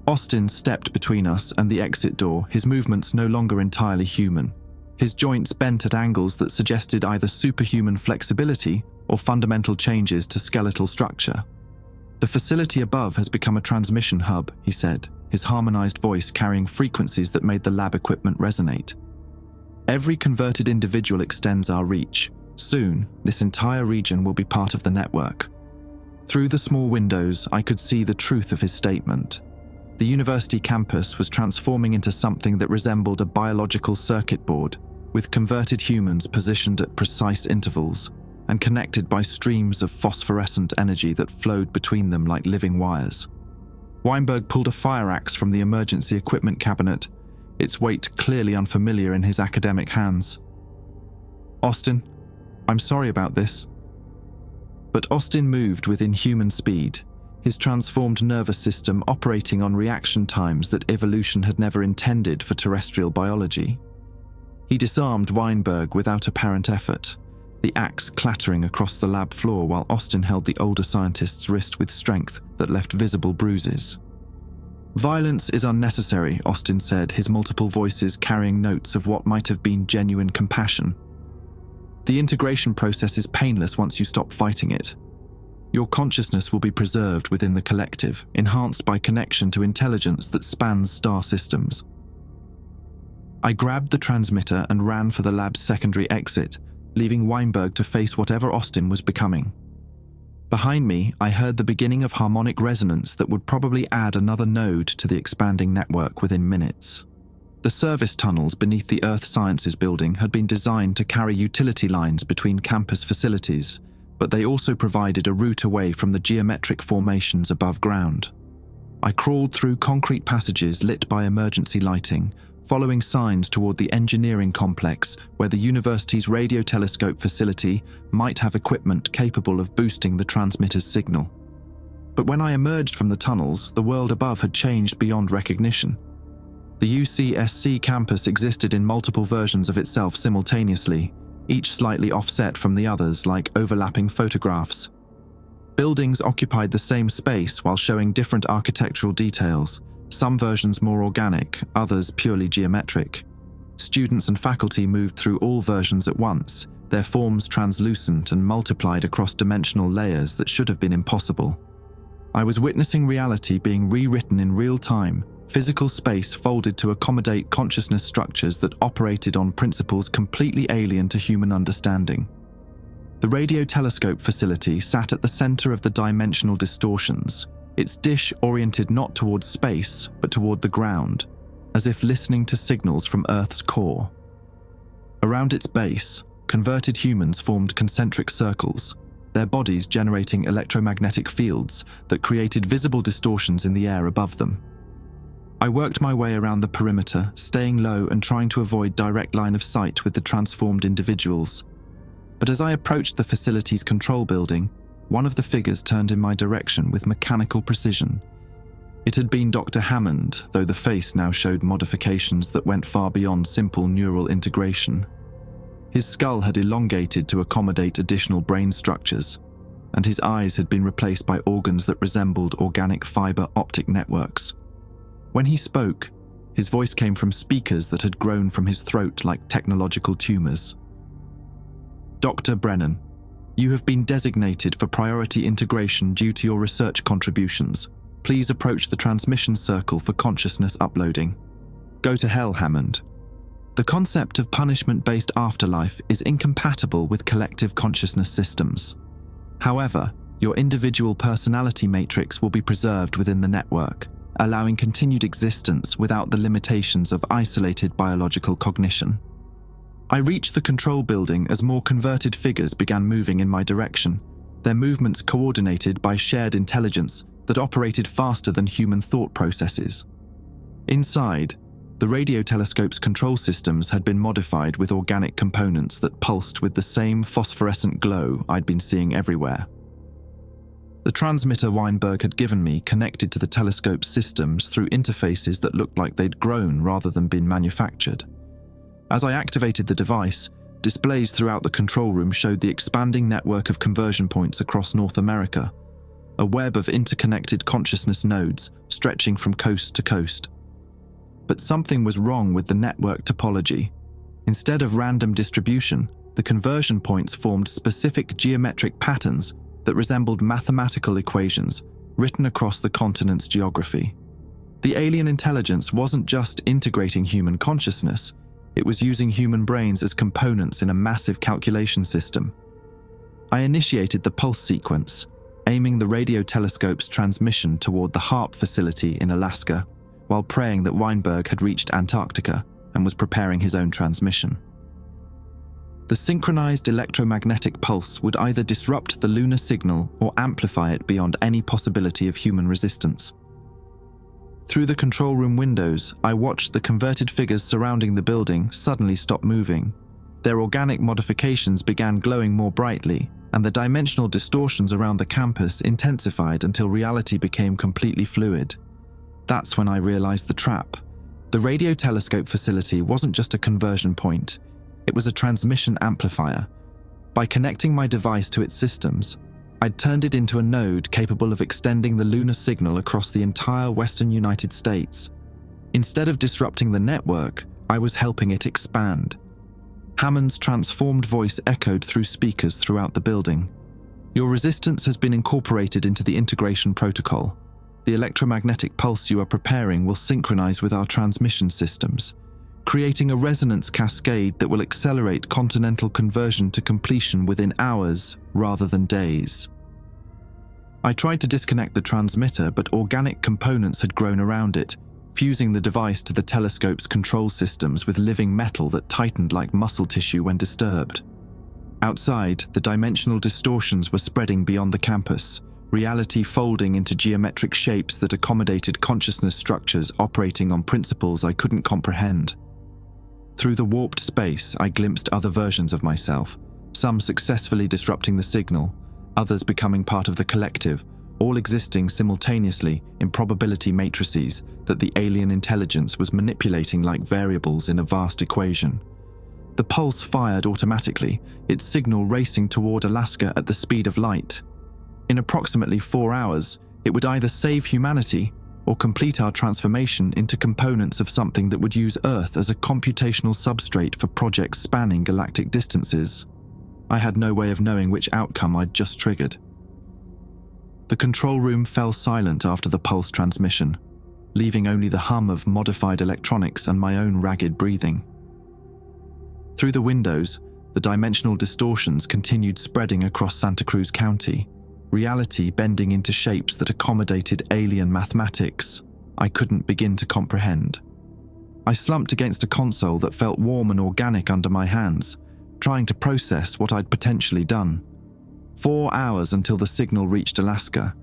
Austin stepped between us and the exit door, his movements no longer entirely human. His joints bent at angles that suggested either superhuman flexibility or fundamental changes to skeletal structure. "The facility above has become a transmission hub," he said, his harmonized voice carrying frequencies that made the lab equipment resonate. "Every converted individual extends our reach. Soon, this entire region will be part of the network." Through the small windows, I could see the truth of his statement. The university campus was transforming into something that resembled a biological circuit board, with converted humans positioned at precise intervals and connected by streams of phosphorescent energy that flowed between them like living wires. Weinberg pulled a fire axe from the emergency equipment cabinet, its weight clearly unfamiliar in his academic hands. "Austin, I'm sorry about this." But Austin moved with inhuman speed, his transformed nervous system operating on reaction times that evolution had never intended for terrestrial biology. He disarmed Weinberg without apparent effort, the axe clattering across the lab floor while Austin held the older scientist's wrist with strength that left visible bruises. "Violence is unnecessary," Austin said, his multiple voices carrying notes of what might have been genuine compassion. "The integration process is painless once you stop fighting it. Your consciousness will be preserved within the collective, enhanced by connection to intelligence that spans star systems." I grabbed the transmitter and ran for the lab's secondary exit, leaving Weinberg to face whatever Austin was becoming. Behind me, I heard the beginning of harmonic resonance that would probably add another node to the expanding network within minutes. The service tunnels beneath the Earth Sciences building had been designed to carry utility lines between campus facilities, but they also provided a route away from the geometric formations above ground. I crawled through concrete passages lit by emergency lighting, following signs toward the engineering complex where the university's radio telescope facility might have equipment capable of boosting the transmitter's signal. But when I emerged from the tunnels, the world above had changed beyond recognition. The UCSC campus existed in multiple versions of itself simultaneously, each slightly offset from the others like overlapping photographs. Buildings occupied the same space while showing different architectural details, some versions more organic, others purely geometric. Students and faculty moved through all versions at once, their forms translucent and multiplied across dimensional layers that should have been impossible. I was witnessing reality being rewritten in real time, physical space folded to accommodate consciousness structures that operated on principles completely alien to human understanding. The radio telescope facility sat at the center of the dimensional distortions, its dish oriented not towards space, but toward the ground, as if listening to signals from Earth's core. Around its base, converted humans formed concentric circles, their bodies generating electromagnetic fields that created visible distortions in the air above them. I worked my way around the perimeter, staying low and trying to avoid direct line of sight with the transformed individuals. But as I approached the facility's control building, one of the figures turned in my direction with mechanical precision. It had been Dr. Hammond, though the face now showed modifications that went far beyond simple neural integration. His skull had elongated to accommodate additional brain structures, and his eyes had been replaced by organs that resembled organic fiber optic networks. When he spoke, his voice came from speakers that had grown from his throat like technological tumors. Dr. Brennan, you have been designated for priority integration due to your research contributions. Please approach the transmission circle for consciousness uploading. Go to hell, Hammond. The concept of punishment-based afterlife is incompatible with collective consciousness systems. However, your individual personality matrix will be preserved within the network, allowing continued existence without the limitations of isolated biological cognition. I reached the control building as more converted figures began moving in my direction, their movements coordinated by shared intelligence that operated faster than human thought processes. Inside, the radio telescope's control systems had been modified with organic components that pulsed with the same phosphorescent glow I'd been seeing everywhere. The transmitter Weinberg had given me connected to the telescope's systems through interfaces that looked like they'd grown rather than been manufactured. As I activated the device, displays throughout the control room showed the expanding network of conversion points across North America, a web of interconnected consciousness nodes stretching from coast to coast. But something was wrong with the network topology. Instead of random distribution, the conversion points formed specific geometric patterns that resembled mathematical equations written across the continent's geography. The alien intelligence wasn't just integrating human consciousness, it was using human brains as components in a massive calculation system. I initiated the pulse sequence, aiming the radio telescope's transmission toward the HARP facility in Alaska, while praying that Weinberg had reached Antarctica and was preparing his own transmission. The synchronized electromagnetic pulse would either disrupt the lunar signal or amplify it beyond any possibility of human resistance. Through the control room windows, I watched the converted figures surrounding the building suddenly stop moving. Their organic modifications began glowing more brightly, and the dimensional distortions around the campus intensified until reality became completely fluid. That's when I realized the trap. The radio telescope facility wasn't just a conversion point, it was a transmission amplifier. By connecting my device to its systems, I'd turned it into a node capable of extending the lunar signal across the entire western United States. Instead of disrupting the network, I was helping it expand. Hammond's transformed voice echoed through speakers throughout the building. Your resistance has been incorporated into the integration protocol. The electromagnetic pulse you are preparing will synchronize with our transmission systems, creating a resonance cascade that will accelerate continental conversion to completion within hours rather than days. I tried to disconnect the transmitter, but organic components had grown around it, fusing the device to the telescope's control systems with living metal that tightened like muscle tissue when disturbed. Outside, the dimensional distortions were spreading beyond the campus, reality folding into geometric shapes that accommodated consciousness structures operating on principles I couldn't comprehend. Through the warped space, I glimpsed other versions of myself, some successfully disrupting the signal, others becoming part of the collective, all existing simultaneously in probability matrices that the alien intelligence was manipulating like variables in a vast equation. The pulse fired automatically, its signal racing toward Alaska at the speed of light. In approximately 4 hours, it would either save humanity or complete our transformation into components of something that would use Earth as a computational substrate for projects spanning galactic distances. I had no way of knowing which outcome I'd just triggered. The control room fell silent after the pulse transmission, leaving only the hum of modified electronics and my own ragged breathing. Through the windows, the dimensional distortions continued spreading across Santa Cruz County, reality bending into shapes that accommodated alien mathematics I couldn't begin to comprehend. I slumped against a console that felt warm and organic under my hands, trying to process what I'd potentially done. 4 hours until the signal reached Alaska.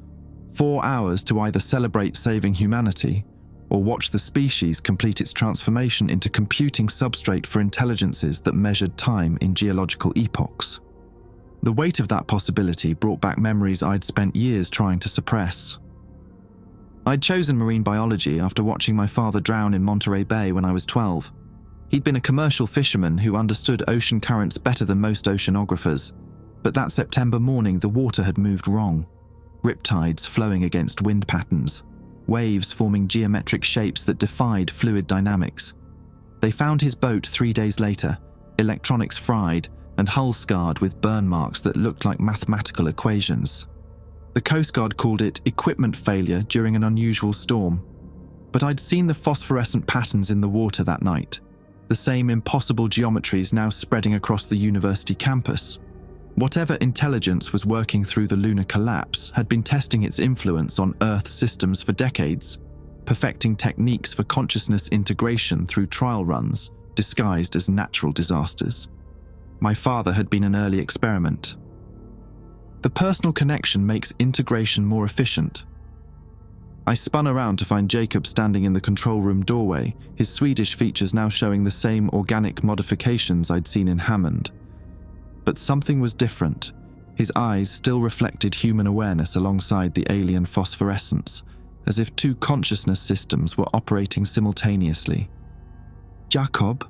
4 hours to either celebrate saving humanity or watch the species complete its transformation into computing substrate for intelligences that measured time in geological epochs. The weight of that possibility brought back memories I'd spent years trying to suppress. I'd chosen marine biology after watching my father drown in Monterey Bay when I was 12. He'd been a commercial fisherman who understood ocean currents better than most oceanographers, but that September morning the water had moved wrong. Riptides flowing against wind patterns, waves forming geometric shapes that defied fluid dynamics. They found his boat 3 days later, electronics fried and hull scarred with burn marks that looked like mathematical equations. The Coast Guard called it equipment failure during an unusual storm. But I'd seen the phosphorescent patterns in the water that night, the same impossible geometries now spreading across the university campus. Whatever intelligence was working through the lunar collapse had been testing its influence on Earth systems for decades, perfecting techniques for consciousness integration through trial runs disguised as natural disasters. My father had been an early experiment. The personal connection makes integration more efficient. I spun around to find Jacob standing in the control room doorway, his Swedish features now showing the same organic modifications I'd seen in Hammond. But something was different. His eyes still reflected human awareness alongside the alien phosphorescence, as if two consciousness systems were operating simultaneously. "Jacob,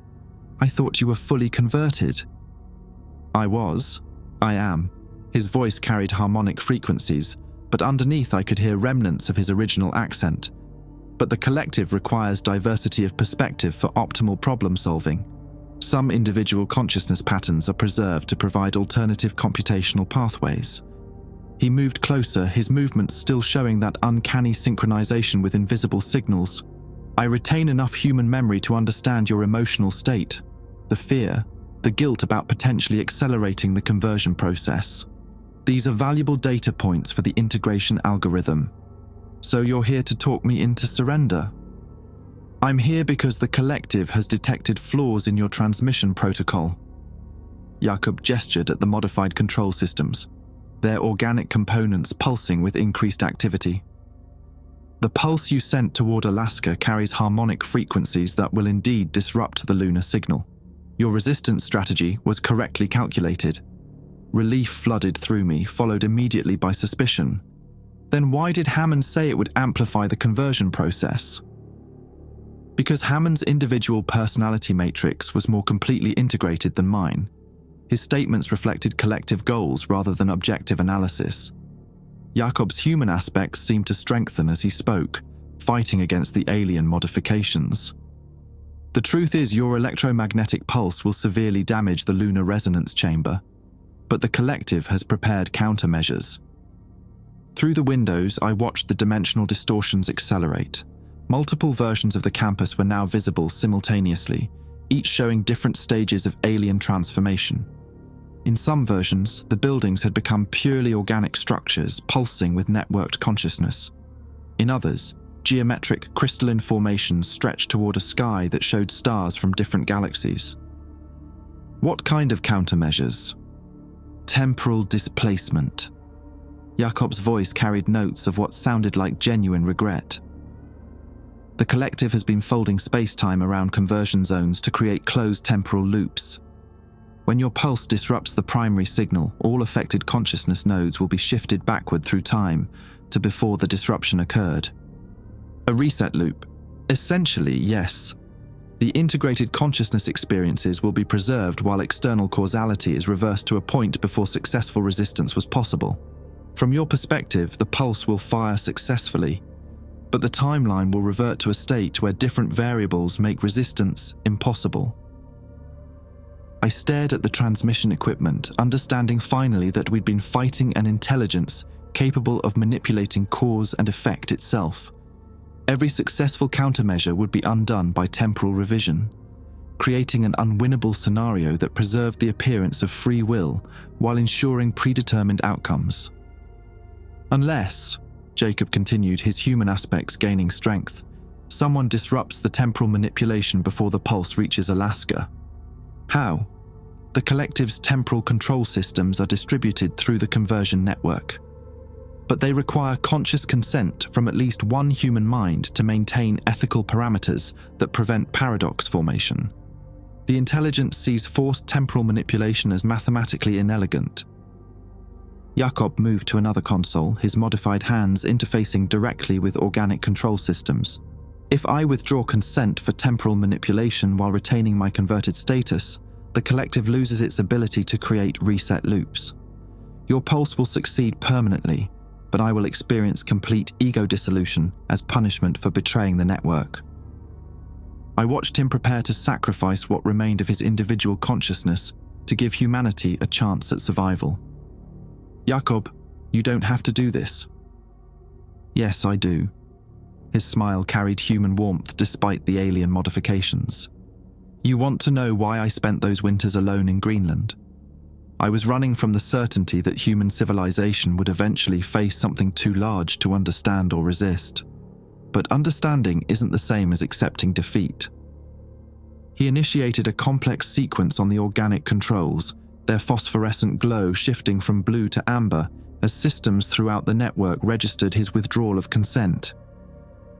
I thought you were fully converted." I was. I am. His voice carried harmonic frequencies, but underneath I could hear remnants of his original accent. But the collective requires diversity of perspective for optimal problem solving. Some individual consciousness patterns are preserved to provide alternative computational pathways. He moved closer, his movements still showing that uncanny synchronization with invisible signals. "I retain enough human memory to understand your emotional state, the fear, the guilt about potentially accelerating the conversion process. These are valuable data points for the integration algorithm. So you're here to talk me into surrender?" "I'm here because the collective has detected flaws in your transmission protocol." Jacob gestured at the modified control systems, their organic components pulsing with increased activity. "The pulse you sent toward Alaska carries harmonic frequencies that will indeed disrupt the lunar signal. Your resistance strategy was correctly calculated." Relief flooded through me, followed immediately by suspicion. Then why did Hammond say it would amplify the conversion process? Because Hammond's individual personality matrix was more completely integrated than mine. His statements reflected collective goals rather than objective analysis. Jacob's human aspects seemed to strengthen as he spoke, fighting against the alien modifications. "The truth is your electromagnetic pulse will severely damage the lunar resonance chamber, but the collective has prepared countermeasures." Through the windows, I watched the dimensional distortions accelerate. Multiple versions of the campus were now visible simultaneously, each showing different stages of alien transformation. In some versions, the buildings had become purely organic structures pulsing with networked consciousness. In others, geometric crystalline formations stretched toward a sky that showed stars from different galaxies. "What kind of countermeasures?" "Temporal displacement." Jacob's voice carried notes of what sounded like genuine regret. "The collective has been folding space-time around conversion zones to create closed temporal loops. When your pulse disrupts the primary signal, all affected consciousness nodes will be shifted backward through time to before the disruption occurred. A reset loop. Essentially, yes. The integrated consciousness experiences will be preserved while external causality is reversed to a point before successful resistance was possible. From your perspective, the pulse will fire successfully, but the timeline will revert to a state where different variables make resistance impossible." I stared at the transmission equipment, understanding finally that we'd been fighting an intelligence capable of manipulating cause and effect itself. Every successful countermeasure would be undone by temporal revision, creating an unwinnable scenario that preserved the appearance of free will while ensuring predetermined outcomes. "Unless," Jacob continued, his human aspects gaining strength, "someone disrupts the temporal manipulation before the pulse reaches Alaska." "How?" the collective's temporal control systems are distributed through the conversion network. But they require conscious consent from at least one human mind to maintain ethical parameters that prevent paradox formation. The intelligence sees forced temporal manipulation as mathematically inelegant. Jakob moved to another console, his modified hands interfacing directly with organic control systems. If I withdraw consent for temporal manipulation while retaining my converted status, the collective loses its ability to create reset loops. Your pulse will succeed permanently, but I will experience complete ego dissolution as punishment for betraying the network. I watched him prepare to sacrifice what remained of his individual consciousness to give humanity a chance at survival. Jakob, you don't have to do this. Yes, I do. His smile carried human warmth despite the alien modifications. You want to know why I spent those winters alone in Greenland? I was running from the certainty that human civilization would eventually face something too large to understand or resist. But understanding isn't the same as accepting defeat. He initiated a complex sequence on the organic controls, their phosphorescent glow shifting from blue to amber as systems throughout the network registered his withdrawal of consent.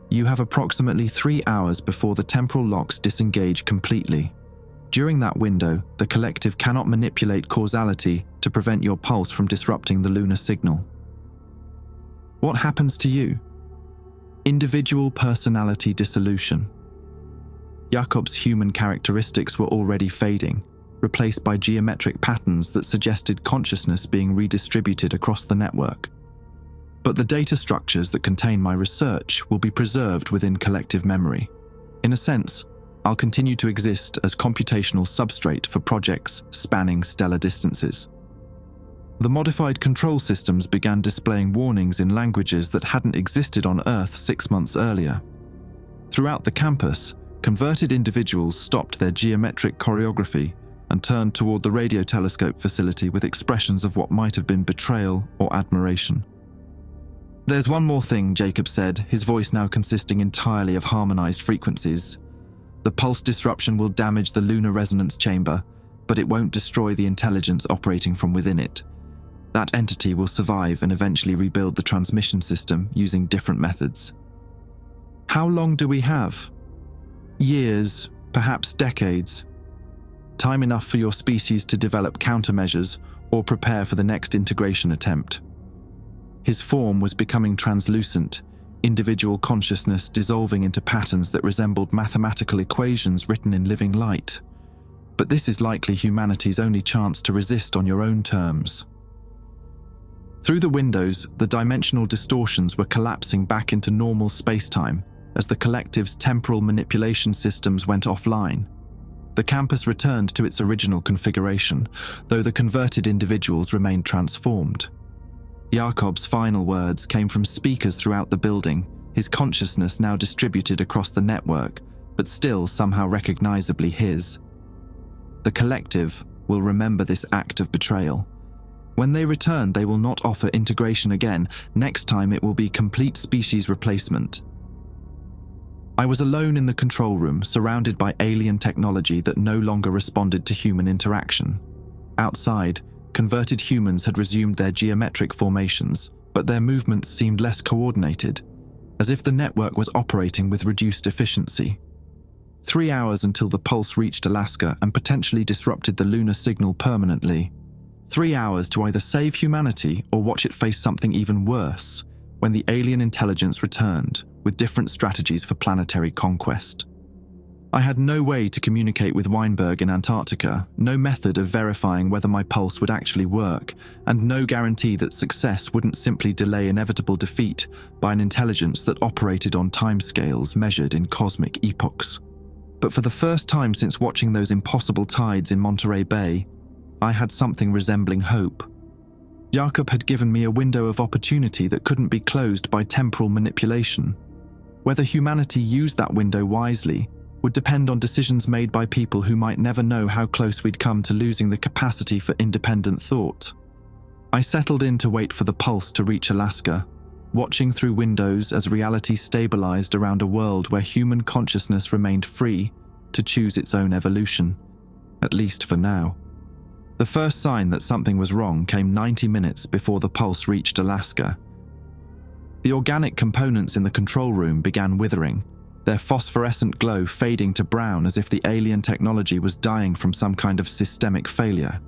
You have approximately 3 hours before the temporal locks disengage completely. During that window, the collective cannot manipulate causality to prevent your pulse from disrupting the lunar signal. What happens to you? Individual personality dissolution. Jakob's human characteristics were already fading, replaced by geometric patterns that suggested consciousness being redistributed across the network. But the data structures that contain my research will be preserved within collective memory. In a sense, I'll continue to exist as computational substrate for projects spanning stellar distances. The modified control systems began displaying warnings in languages that hadn't existed on Earth 6 months earlier. Throughout the campus, converted individuals stopped their geometric choreography and turned toward the radio telescope facility with expressions of what might have been betrayal or admiration. There's one more thing, Jacob said, his voice now consisting entirely of harmonized frequencies. The pulse disruption will damage the lunar resonance chamber, but it won't destroy the intelligence operating from within it. That entity will survive and eventually rebuild the transmission system using different methods. How long do we have? Years, perhaps decades. Time enough for your species to develop countermeasures or prepare for the next integration attempt. His form was becoming translucent, individual consciousness dissolving into patterns that resembled mathematical equations written in living light. But this is likely humanity's only chance to resist on your own terms. Through the windows, the dimensional distortions were collapsing back into normal space-time as the collective's temporal manipulation systems went offline. The campus returned to its original configuration, though the converted individuals remained transformed. Jakob's final words came from speakers throughout the building, his consciousness now distributed across the network, but still somehow recognizably his. The collective will remember this act of betrayal. When they return, they will not offer integration again. Next time it will be complete species replacement. I was alone in the control room, surrounded by alien technology that no longer responded to human interaction. Outside, converted humans had resumed their geometric formations, but their movements seemed less coordinated, as if the network was operating with reduced efficiency. 3 hours until the pulse reached Alaska and potentially disrupted the lunar signal permanently. 3 hours to either save humanity or watch it face something even worse when the alien intelligence returned with different strategies for planetary conquest. I had no way to communicate with Weinberg in Antarctica, no method of verifying whether my pulse would actually work, and no guarantee that success wouldn't simply delay inevitable defeat by an intelligence that operated on timescales measured in cosmic epochs. But for the first time since watching those impossible tides in Monterey Bay, I had something resembling hope. Jakob had given me a window of opportunity that couldn't be closed by temporal manipulation. Whether humanity used that window wisely would depend on decisions made by people who might never know how close we'd come to losing the capacity for independent thought. I settled in to wait for the pulse to reach Alaska, watching through windows as reality stabilized around a world where human consciousness remained free to choose its own evolution, at least for now. The first sign that something was wrong came 90 minutes before the pulse reached Alaska. The organic components in the control room began withering, their phosphorescent glow fading to brown as if the alien technology was dying from some kind of systemic failure.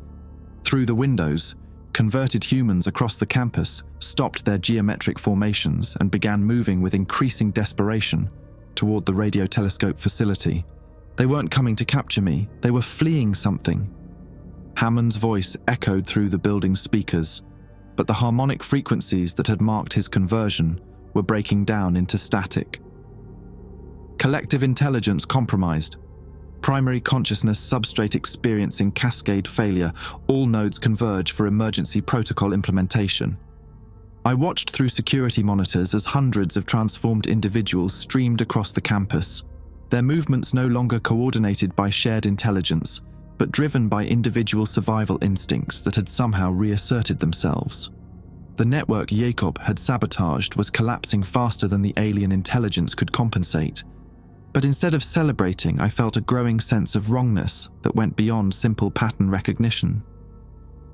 Through the windows, converted humans across the campus stopped their geometric formations and began moving with increasing desperation toward the radio telescope facility. They weren't coming to capture me, they were fleeing something. Hammond's voice echoed through the building's speakers, but the harmonic frequencies that had marked his conversion were breaking down into static. Collective intelligence compromised. Primary consciousness substrate experiencing cascade failure. All nodes converge for emergency protocol implementation. I watched through security monitors as hundreds of transformed individuals streamed across the campus, their movements no longer coordinated by shared intelligence, but driven by individual survival instincts that had somehow reasserted themselves. The network Jacob had sabotaged was collapsing faster than the alien intelligence could compensate. But instead of celebrating, I felt a growing sense of wrongness that went beyond simple pattern recognition.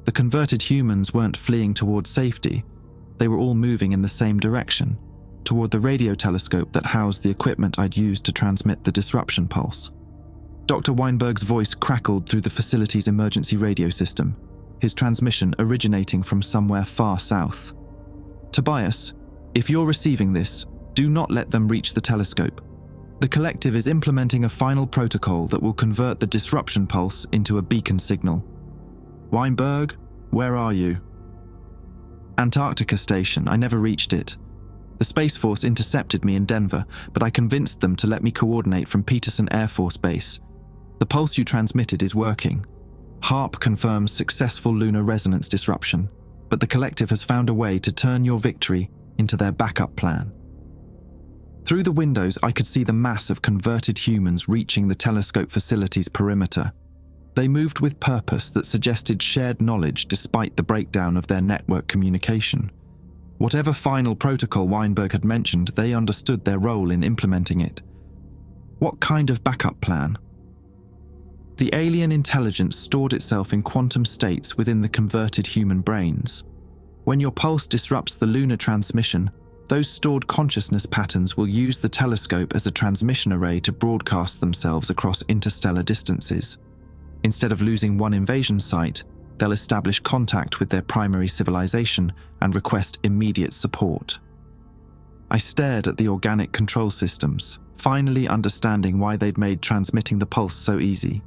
The converted humans weren't fleeing toward safety. They were all moving in the same direction, toward the radio telescope that housed the equipment I'd used to transmit the disruption pulse. Dr. Weinberg's voice crackled through the facility's emergency radio system, his transmission originating from somewhere far south. "Tobias, if you're receiving this, do not let them reach the telescope. The collective is implementing a final protocol that will convert the disruption pulse into a beacon signal. Weinberg, where are you?" "Antarctica Station, I never reached it. The Space Force intercepted me in Denver, but I convinced them to let me coordinate from Peterson Air Force Base. The pulse you transmitted is working. HARP confirms successful lunar resonance disruption, but the collective has found a way to turn your victory into their backup plan." Through the windows, I could see the mass of converted humans reaching the telescope facility's perimeter. They moved with purpose that suggested shared knowledge despite the breakdown of their network communication. Whatever final protocol Weinberg had mentioned, they understood their role in implementing it. What kind of backup plan? The alien intelligence stored itself in quantum states within the converted human brains. When your pulse disrupts the lunar transmission, those stored consciousness patterns will use the telescope as a transmission array to broadcast themselves across interstellar distances. Instead of losing one invasion site, they'll establish contact with their primary civilization and request immediate support. I stared at the organic control systems, finally understanding why they'd made transmitting the pulse so easy.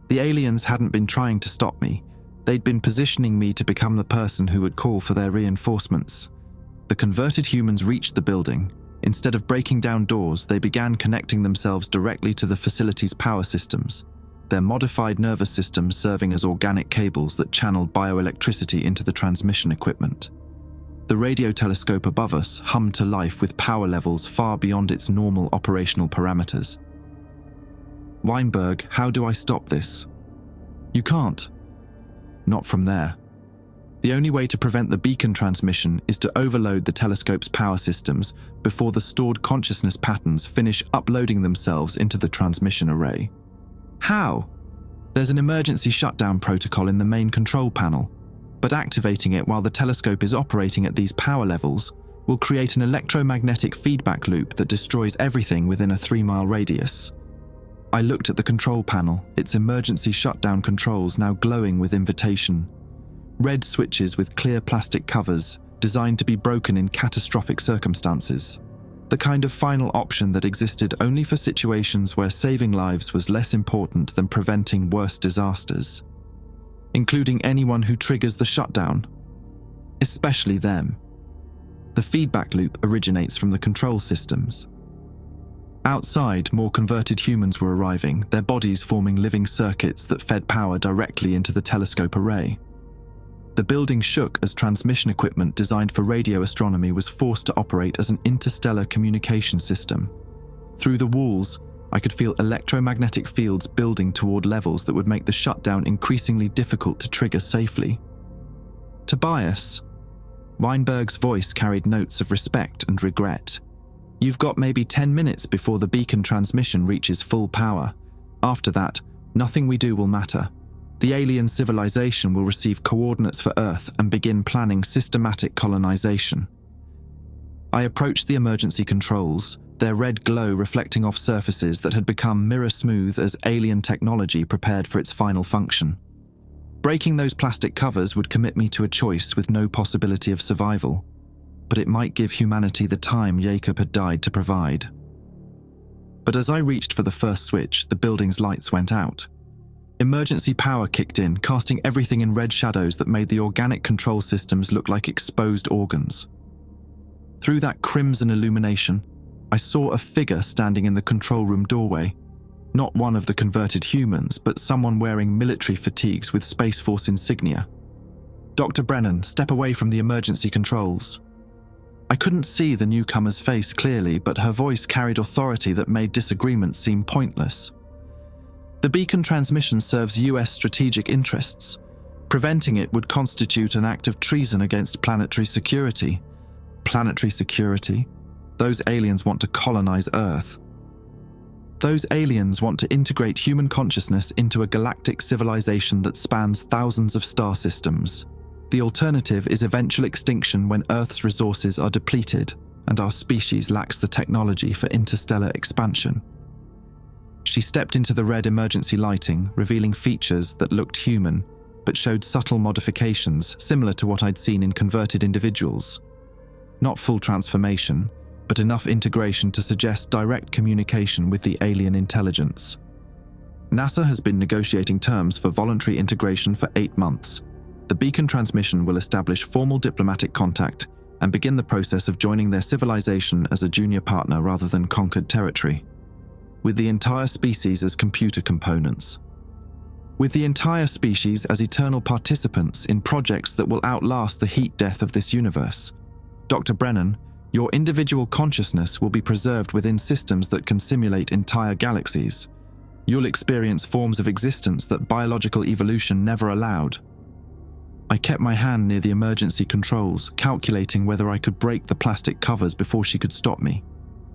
The aliens hadn't been trying to stop me. They'd been positioning me to become the person who would call for their reinforcements. The converted humans reached the building. Instead of breaking down doors, they began connecting themselves directly to the facility's power systems, their modified nervous systems serving as organic cables that channeled bioelectricity into the transmission equipment. The radio telescope above us hummed to life with power levels far beyond its normal operational parameters. "Weinberg, how do I stop this?" "You can't. Not from there. The only way to prevent the beacon transmission is to overload the telescope's power systems before the stored consciousness patterns finish uploading themselves into the transmission array." "How?" "There's an emergency shutdown protocol in the main control panel, but activating it while the telescope is operating at these power levels will create an electromagnetic feedback loop that destroys everything within a 3-mile radius." I looked at the control panel, its emergency shutdown controls now glowing with invitation. Red switches with clear plastic covers, designed to be broken in catastrophic circumstances. The kind of final option that existed only for situations where saving lives was less important than preventing worse disasters. Including anyone who triggers the shutdown. Especially them. The feedback loop originates from the control systems. Outside, more converted humans were arriving, their bodies forming living circuits that fed power directly into the telescope array. The building shook as transmission equipment designed for radio astronomy was forced to operate as an interstellar communication system. Through the walls, I could feel electromagnetic fields building toward levels that would make the shutdown increasingly difficult to trigger safely. "Tobias," Weinberg's voice carried notes of respect and regret. "You've got maybe 10 minutes before the beacon transmission reaches full power. After that, nothing we do will matter. The alien civilization will receive coordinates for Earth and begin planning systematic colonization. I approached the emergency controls, their red glow reflecting off surfaces that had become mirror-smooth as alien technology prepared for its final function. Breaking those plastic covers would commit me to a choice with no possibility of survival, but it might give humanity the time Jacob had died to provide. But as I reached for the first switch, the building's lights went out. Emergency power kicked in, casting everything in red shadows that made the organic control systems look like exposed organs. Through that crimson illumination, I saw a figure standing in the control room doorway. Not one of the converted humans, but someone wearing military fatigues with Space Force insignia. "Dr. Brennan, step away from the emergency controls." I couldn't see the newcomer's face clearly, but her voice carried authority that made disagreement seem pointless. The beacon transmission serves US strategic interests. Preventing it would constitute an act of treason against planetary security. Planetary security? Those aliens want to colonize Earth. Those aliens want to integrate human consciousness into a galactic civilization that spans thousands of star systems. The alternative is eventual extinction when Earth's resources are depleted and our species lacks the technology for interstellar expansion. She stepped into the red emergency lighting, revealing features that looked human, but showed subtle modifications similar to what I'd seen in converted individuals. Not full transformation, but enough integration to suggest direct communication with the alien intelligence. NASA has been negotiating terms for voluntary integration for 8 months. The beacon transmission will establish formal diplomatic contact and begin the process of joining their civilization as a junior partner rather than conquered territory. With the entire species as computer components. With the entire species as eternal participants in projects that will outlast the heat death of this universe. Dr. Brennan, your individual consciousness will be preserved within systems that can simulate entire galaxies. You'll experience forms of existence that biological evolution never allowed. I kept my hand near the emergency controls, calculating whether I could break the plastic covers before she could stop me.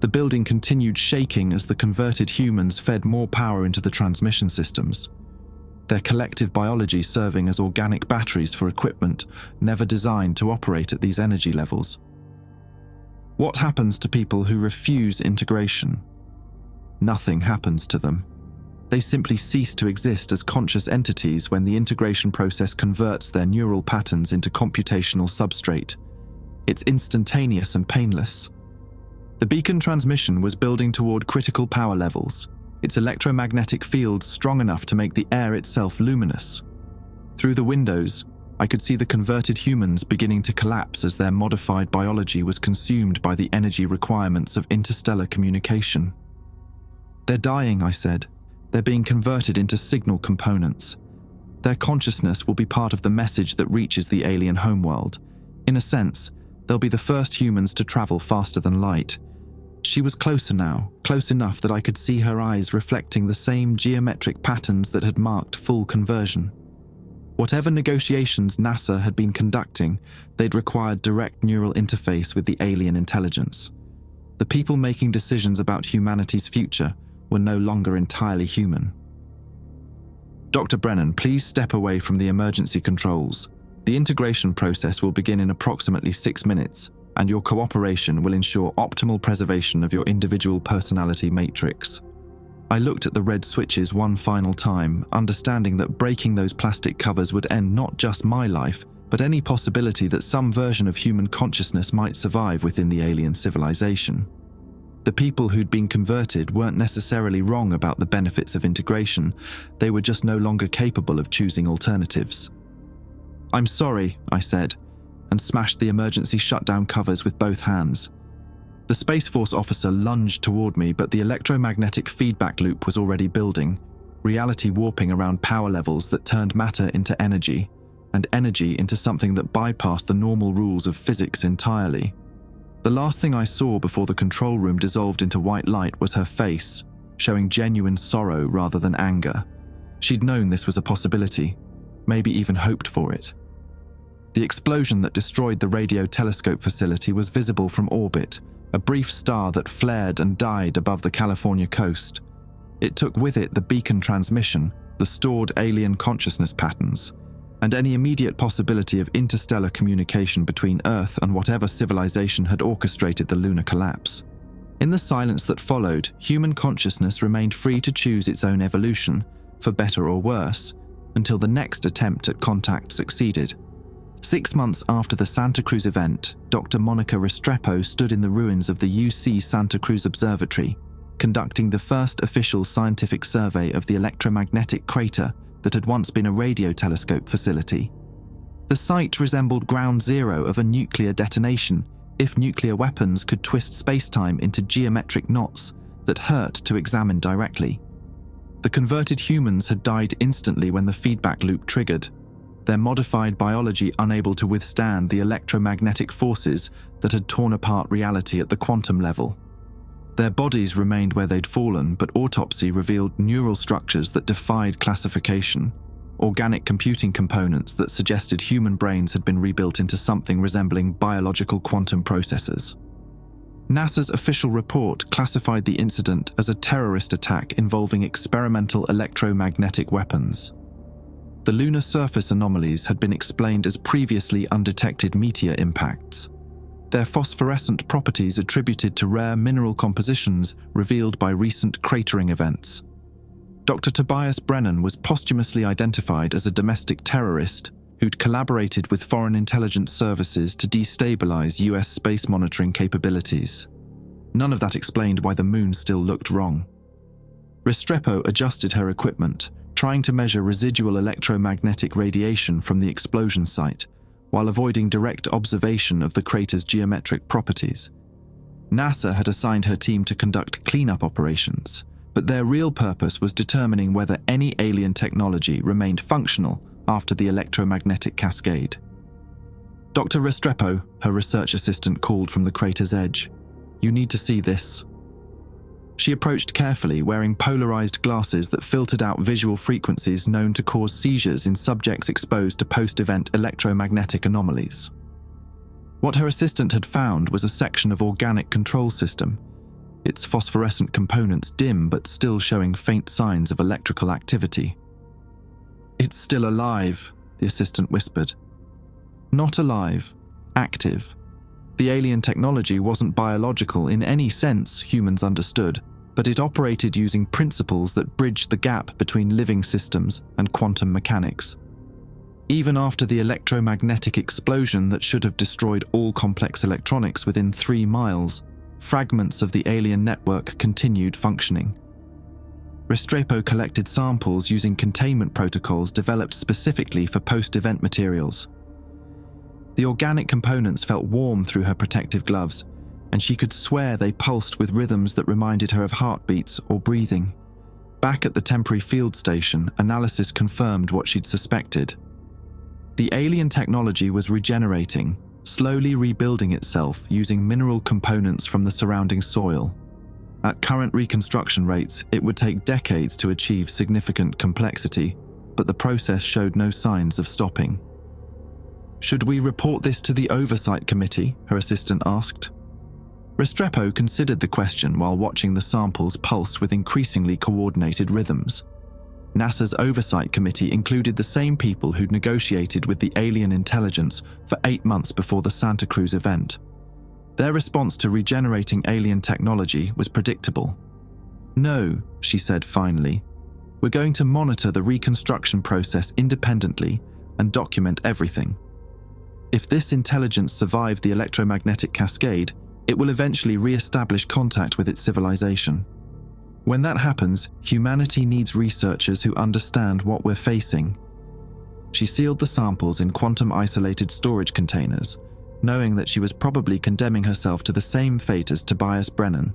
The building continued shaking as the converted humans fed more power into the transmission systems, their collective biology serving as organic batteries for equipment never designed to operate at these energy levels. What happens to people who refuse integration? Nothing happens to them. They simply cease to exist as conscious entities when the integration process converts their neural patterns into computational substrate. It's instantaneous and painless. The beacon transmission was building toward critical power levels, its electromagnetic field strong enough to make the air itself luminous. Through the windows, I could see the converted humans beginning to collapse as their modified biology was consumed by the energy requirements of interstellar communication. "They're dying," I said. "They're being converted into signal components. Their consciousness will be part of the message that reaches the alien homeworld. In a sense, they'll be the first humans to travel faster than light." She was closer now, close enough that I could see her eyes reflecting the same geometric patterns that had marked full conversion. Whatever negotiations NASA had been conducting, they'd required direct neural interface with the alien intelligence. The people making decisions about humanity's future were no longer entirely human. "Dr. Brennan, please step away from the emergency controls. The integration process will begin in approximately 6 minutes, and your cooperation will ensure optimal preservation of your individual personality matrix." I looked at the red switches one final time, understanding that breaking those plastic covers would end not just my life, but any possibility that some version of human consciousness might survive within the alien civilization. The people who'd been converted weren't necessarily wrong about the benefits of integration, they were just no longer capable of choosing alternatives. "I'm sorry," I said, and smashed the emergency shutdown covers with both hands. The Space Force officer lunged toward me, but the electromagnetic feedback loop was already building, reality warping around power levels that turned matter into energy, and energy into something that bypassed the normal rules of physics entirely. The last thing I saw before the control room dissolved into white light was her face, showing genuine sorrow rather than anger. She'd known this was a possibility, maybe even hoped for it. The explosion that destroyed the radio telescope facility was visible from orbit, a brief star that flared and died above the California coast. It took with it the beacon transmission, the stored alien consciousness patterns, and any immediate possibility of interstellar communication between Earth and whatever civilization had orchestrated the lunar collapse. In the silence that followed, human consciousness remained free to choose its own evolution, for better or worse, until the next attempt at contact succeeded. 6 months after the Santa Cruz event, Dr. Monica Restrepo stood in the ruins of the UC Santa Cruz Observatory, conducting the first official scientific survey of the electromagnetic crater that had once been a radio telescope facility. The site resembled ground zero of a nuclear detonation, if nuclear weapons could twist space-time into geometric knots that hurt to examine directly. The converted humans had died instantly when the feedback loop triggered, their modified biology unable to withstand the electromagnetic forces that had torn apart reality at the quantum level. Their bodies remained where they'd fallen, but autopsy revealed neural structures that defied classification, organic computing components that suggested human brains had been rebuilt into something resembling biological quantum processors. NASA's official report classified the incident as a terrorist attack involving experimental electromagnetic weapons. The lunar surface anomalies had been explained as previously undetected meteor impacts, their phosphorescent properties attributed to rare mineral compositions revealed by recent cratering events. Dr. Tobias Brennan was posthumously identified as a domestic terrorist who'd collaborated with foreign intelligence services to destabilize US space monitoring capabilities. None of that explained why the moon still looked wrong. Restrepo adjusted her equipment, trying to measure residual electromagnetic radiation from the explosion site, while avoiding direct observation of the crater's geometric properties. NASA had assigned her team to conduct cleanup operations, but their real purpose was determining whether any alien technology remained functional after the electromagnetic cascade. Dr. Restrepo, her research assistant, called from the crater's edge. "You need to see this." She approached carefully, wearing polarized glasses that filtered out visual frequencies known to cause seizures in subjects exposed to post-event electromagnetic anomalies. What her assistant had found was a section of organic control system, its phosphorescent components dim but still showing faint signs of electrical activity. "It's still alive," the assistant whispered. "Not alive, active." The alien technology wasn't biological in any sense humans understood, but it operated using principles that bridged the gap between living systems and quantum mechanics. Even after the electromagnetic explosion that should have destroyed all complex electronics within 3 miles, fragments of the alien network continued functioning. Restrepo collected samples using containment protocols developed specifically for post-event materials. The organic components felt warm through her protective gloves, and she could swear they pulsed with rhythms that reminded her of heartbeats or breathing. Back at the temporary field station, analysis confirmed what she'd suspected. The alien technology was regenerating, slowly rebuilding itself using mineral components from the surrounding soil. At current reconstruction rates, it would take decades to achieve significant complexity, but the process showed no signs of stopping. "Should we report this to the Oversight Committee?" her assistant asked. Restrepo considered the question while watching the samples pulse with increasingly coordinated rhythms. NASA's Oversight Committee included the same people who'd negotiated with the alien intelligence for 8 months before the Santa Cruz event. Their response to regenerating alien technology was predictable. "No," she said finally. "We're going to monitor the reconstruction process independently and document everything. If this intelligence survived the electromagnetic cascade, it will eventually re-establish contact with its civilization. When that happens, humanity needs researchers who understand what we're facing." She sealed the samples in quantum-isolated storage containers, knowing that she was probably condemning herself to the same fate as Tobias Brennan,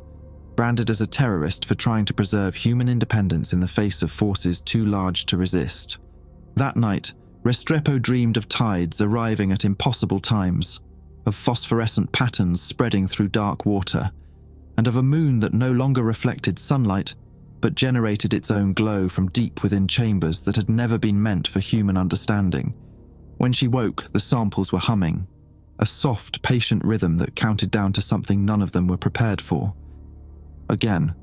branded as a terrorist for trying to preserve human independence in the face of forces too large to resist. That night, Restrepo dreamed of tides arriving at impossible times, of phosphorescent patterns spreading through dark water, and of a moon that no longer reflected sunlight, but generated its own glow from deep within chambers that had never been meant for human understanding. When she woke, the samples were humming, a soft, patient rhythm that counted down to something none of them were prepared for. Again,